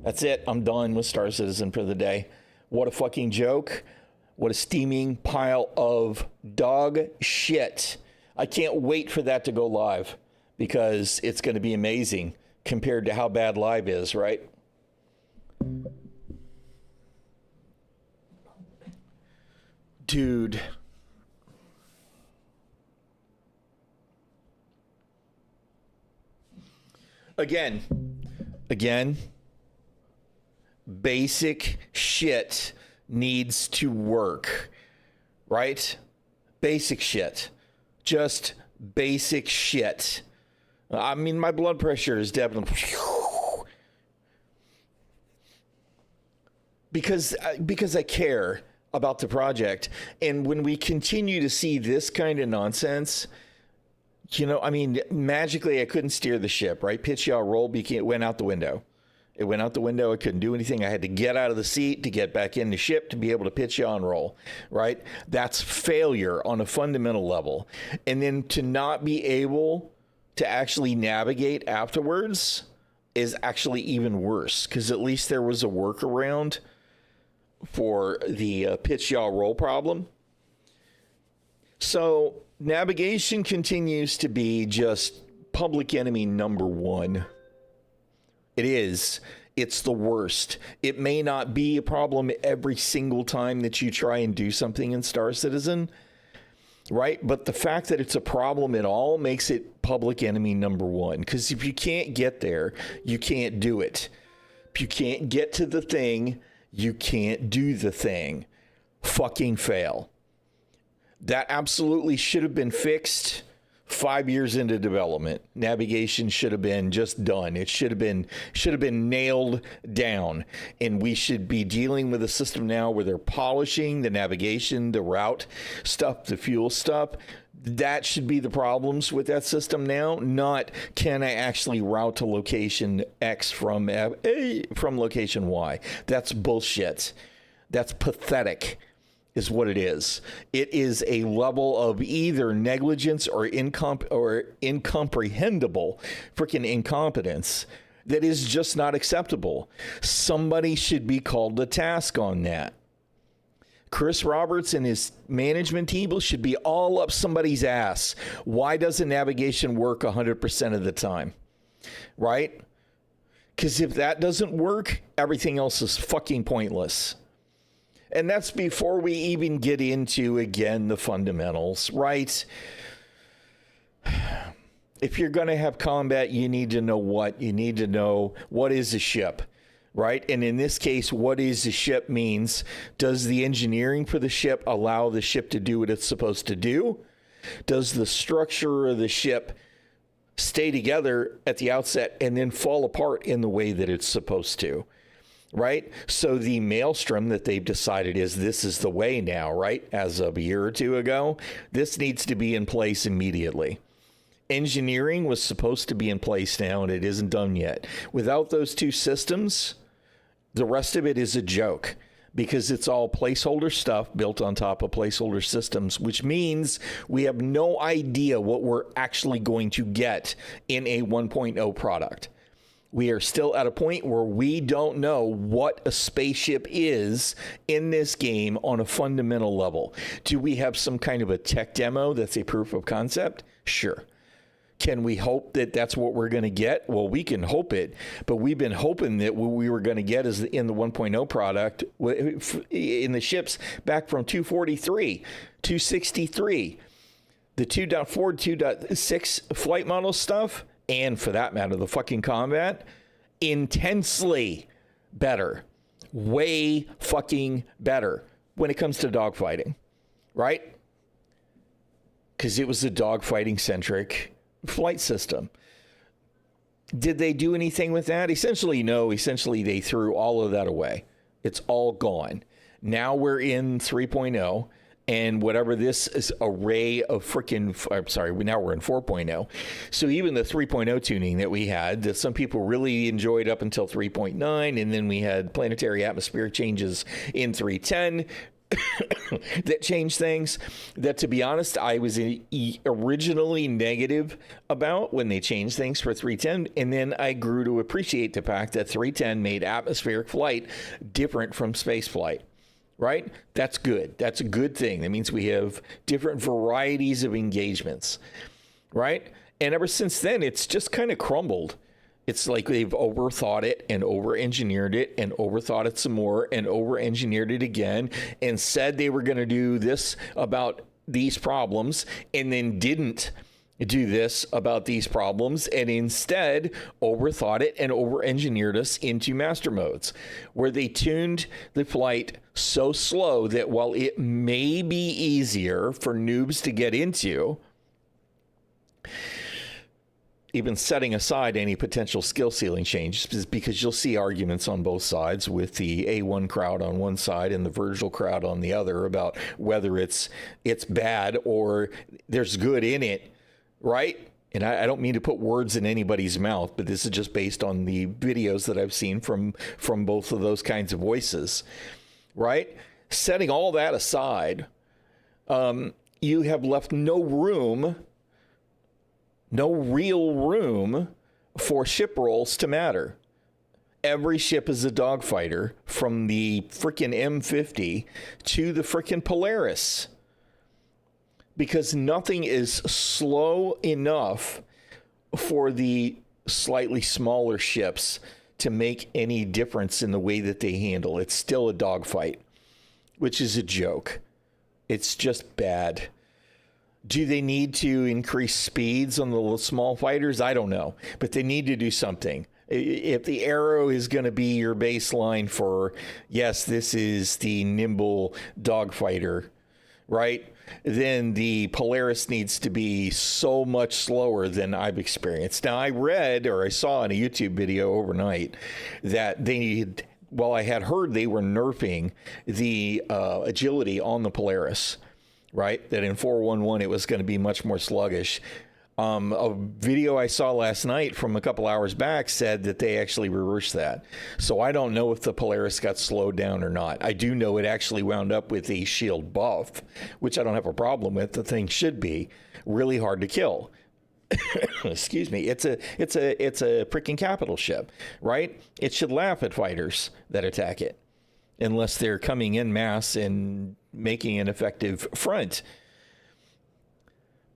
That's it. I'm done with Star Citizen for the day. What a fucking joke. What a steaming pile of dog shit. I can't wait for that to go live because it's going to be amazing compared to how bad live is, right? Dude. Again, basic shit needs to work, right? Basic shit. Just basic shit. I mean, my blood pressure is definitely... Because I care about the project. And when we continue to see this kind of nonsense... You know, I mean, magically, I couldn't steer the ship, right? Pitch, yaw, roll, went out the window. It went out the window. I couldn't do anything. I had to get out of the seat to get back in the ship to be able to pitch, yaw, and roll, right? That's failure on a fundamental level. And then to not be able to actually navigate afterwards is actually even worse, because at least there was a workaround for the pitch, yaw, roll problem. So... navigation continues to be just public enemy number 1. It is. It's the worst. It may not be a problem every single time that you try and do something in Star Citizen, right? But the fact that it's a problem at all makes it public enemy number one. Because if you can't get there, you can't do it. If you can't get to the thing, you can't do the thing. Fucking fail. That absolutely should have been fixed 5 years into development. Navigation should have been just done. It should have been nailed down. And we should be dealing with a system now where they're polishing the navigation, the route stuff, the fuel stuff. That should be the problems with that system now, not can I actually route to location X from location Y. That's bullshit. That's pathetic. Is what it is. It is a level of either negligence or incomprehensible freaking incompetence that is just not acceptable. Somebody should be called to task on that. Chris Roberts and his management team should be all up somebody's ass. Why doesn't navigation work 100% of the time? Right? Because if that doesn't work, everything else is fucking pointless. And that's before we even get into, again, the fundamentals, right? If you're going to have combat, you need to know what? You need to know what is a ship, right? And in this case, what is a ship means, does the engineering for the ship allow the ship to do what it's supposed to do? Does the structure of the ship stay together at the outset and then fall apart in the way that it's supposed to? Right? So the maelstrom that they've decided this is the way now, right? As of a year or two ago, this needs to be in place immediately. Engineering was supposed to be in place now, and it isn't done yet. Without those two systems, the rest of it is a joke because it's all placeholder stuff built on top of placeholder systems, which means we have no idea what we're actually going to get in a 1.0 product. We are still at a point where we don't know what a spaceship is in this game on a fundamental level. Do we have some kind of a tech demo that's a proof of concept? Sure. Can we hope that that's what we're going to get? Well, we can hope it, but we've been hoping that what we were going to get is in the 1.0 product in the ships back from 243, 263, the 2.4, 2.6 flight model stuff. And for that matter, the fucking combat, intensely better, way fucking better when it comes to dogfighting, right? Because it was a dogfighting centric flight system. Did they do anything with that? Essentially, no. Essentially, they threw all of that away. It's all gone. Now we're in 3.0. And whatever this is array of freaking, I'm sorry, now we're in 4.0. So even the 3.0 tuning that we had, that some people really enjoyed up until 3.9, and then we had planetary atmosphere changes in 3.10 that changed things. That, to be honest, I was originally negative about when they changed things for 3.10, and then I grew to appreciate the fact that 3.10 made atmospheric flight different from space flight. Right? That's good. That's a good thing. That means we have different varieties of engagements. Right? And ever since then, it's just kind of crumbled. It's like they've overthought it and over-engineered it and overthought it some more and over-engineered it again and said they were going to do this about these problems and then didn't do this about these problems and instead overthought it and over-engineered us into master modes where they tuned the flight so slow that while it may be easier for noobs to get into, even setting aside any potential skill ceiling changes, because you'll see arguments on both sides with the A1 crowd on one side and the Virgil crowd on the other about whether it's bad or there's good in it. Right? And I don't mean to put words in anybody's mouth, but this is just based on the videos that I've seen from both of those kinds of voices. Right? Setting all that aside, you have left no real room for ship roles to matter. Every ship is a dogfighter from the frickin' M50 to the frickin' Polaris. Because nothing is slow enough for the slightly smaller ships to make any difference in the way that they handle. It's still a dogfight, which is a joke. It's just bad. Do they need to increase speeds on the little small fighters? I don't know, but they need to do something. If the Arrow is going to be your baseline for, yes, this is the nimble dogfighter, right? Then the Polaris needs to be so much slower than I've experienced. Now, I read or I saw in a YouTube video overnight that they needed, well, I had heard they were nerfing the agility on the Polaris, right? That in 4.1.1 it was going to be much more sluggish. A video I saw last night from a couple hours back said that they actually reversed that. So I don't know if the Polaris got slowed down or not. I do know it actually wound up with a shield buff, which I don't have a problem with. The thing should be really hard to kill. Excuse me. It's a freaking capital ship, right? It should laugh at fighters that attack it, unless they're coming in mass and making an effective front.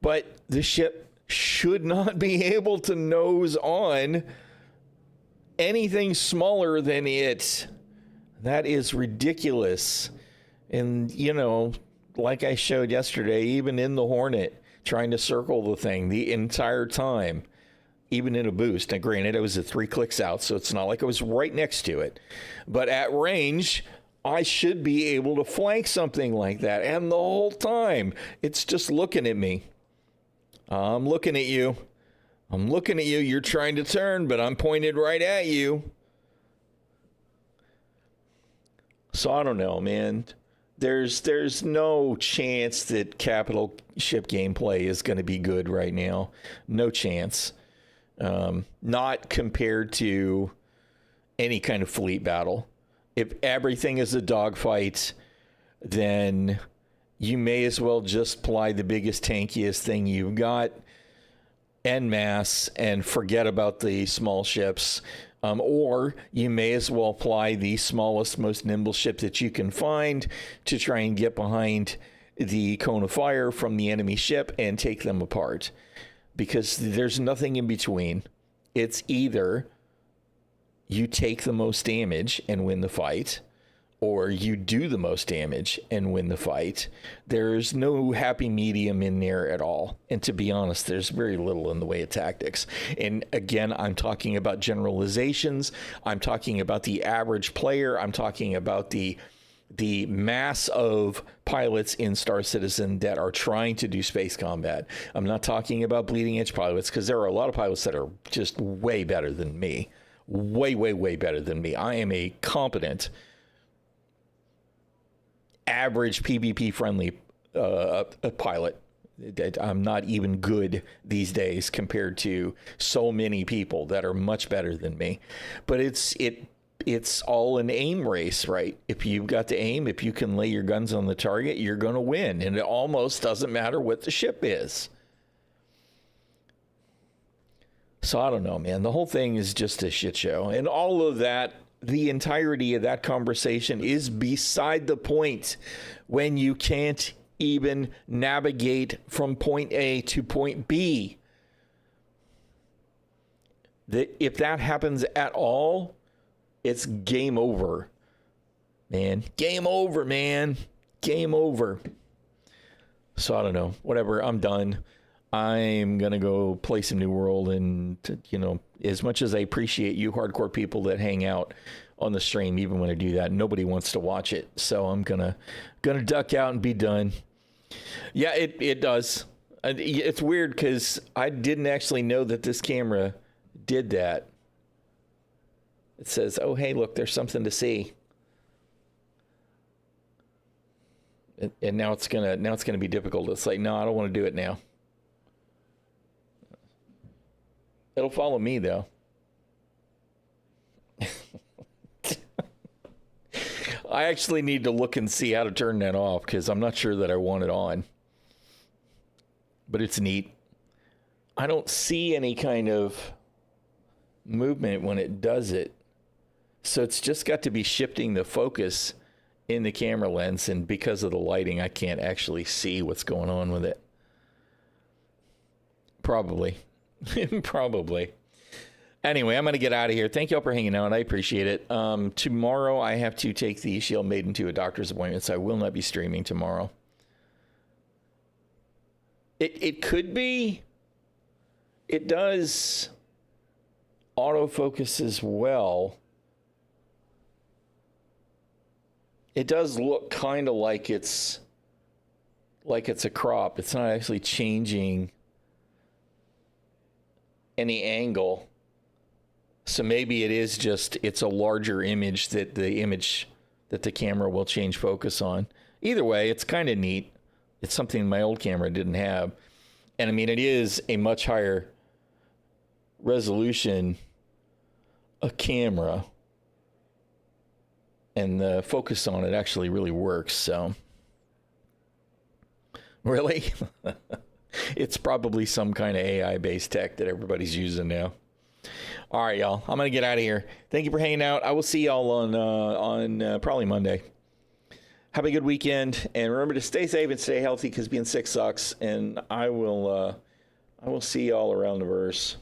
But the ship should not be able to nose on anything smaller than it. That is ridiculous. And, you know, like I showed yesterday, even in the Hornet, trying to circle the thing the entire time, even in a boost. Now, granted, I was at 3 clicks out, so it's not like I was right next to it. But at range, I should be able to flank something like that. And the whole time, it's just looking at me. I'm looking at you. I'm looking at you. You're trying to turn, but I'm pointed right at you. So I don't know, man. There's no chance that capital ship gameplay is going to be good right now. No chance. Not compared to any kind of fleet battle. If everything is a dogfight, then you may as well just fly the biggest, tankiest thing you've got en masse and forget about the small ships. Or you may as well fly the smallest, most nimble ship that you can find to try and get behind the cone of fire from the enemy ship and take them apart. Because there's nothing in between. It's either you take the most damage and win the fight, or you do the most damage and win the fight. There's no happy medium in there at all. And to be honest, there's very little in the way of tactics. And again, I'm talking about generalizations. I'm talking about the average player. I'm talking about the mass of pilots in Star Citizen that are trying to do space combat. I'm not talking about bleeding edge pilots, because there are a lot of pilots that are just way better than me. Way, way, way better than me. I am a competent, average PvP friendly pilot. I'm not even good these days compared to so many people that are much better than me. But it's all an aim race, right? If you've got to aim, if you can lay your guns on the target, you're going to win. And it almost doesn't matter what the ship is. So I don't know, man. The whole thing is just a shit show. And all of that, the entirety of that conversation is beside the point when you can't even navigate from point A to point B. If that happens at all, it's game over, man. Game over, man. Game over. So I don't know. Whatever. I'm done. I'm going to go play some New World. And, you know, as much as I appreciate you hardcore people that hang out on the stream, even when I do that, nobody wants to watch it. So I'm going to duck out and be done. Yeah, it does. It's weird because I didn't actually know that this camera did that. It says, oh, hey, look, there's something to see. And now it's gonna be difficult. It's like, no, I don't want to do it now. It'll follow me, though. I actually need to look and see how to turn that off because I'm not sure that I want it on. But it's neat. I don't see any kind of movement when it does it. So it's just got to be shifting the focus in the camera lens. And because of the lighting, I can't actually see what's going on with it. Probably. Probably. Anyway, I'm going to get out of here. Thank you all for hanging out. I appreciate it. Tomorrow, I have to take the Shield Maiden to a doctor's appointment, so I will not be streaming tomorrow. It could be. It does autofocus as well. It does look kind of like it's a crop. It's not actually changing any angle. So maybe it is just, it's a larger image that the camera will change focus on. Either way, it's kind of neat. It's something my old camera didn't have. And I mean, it is a much higher resolution camera. And the focus on it actually really works. So, really? It's probably some kind of AI-based tech that everybody's using now. All right, y'all. I'm going to get out of here. Thank you for hanging out. I will see y'all on probably Monday. Have a good weekend. And remember to stay safe and stay healthy because being sick sucks. And I will see y'all around the verse.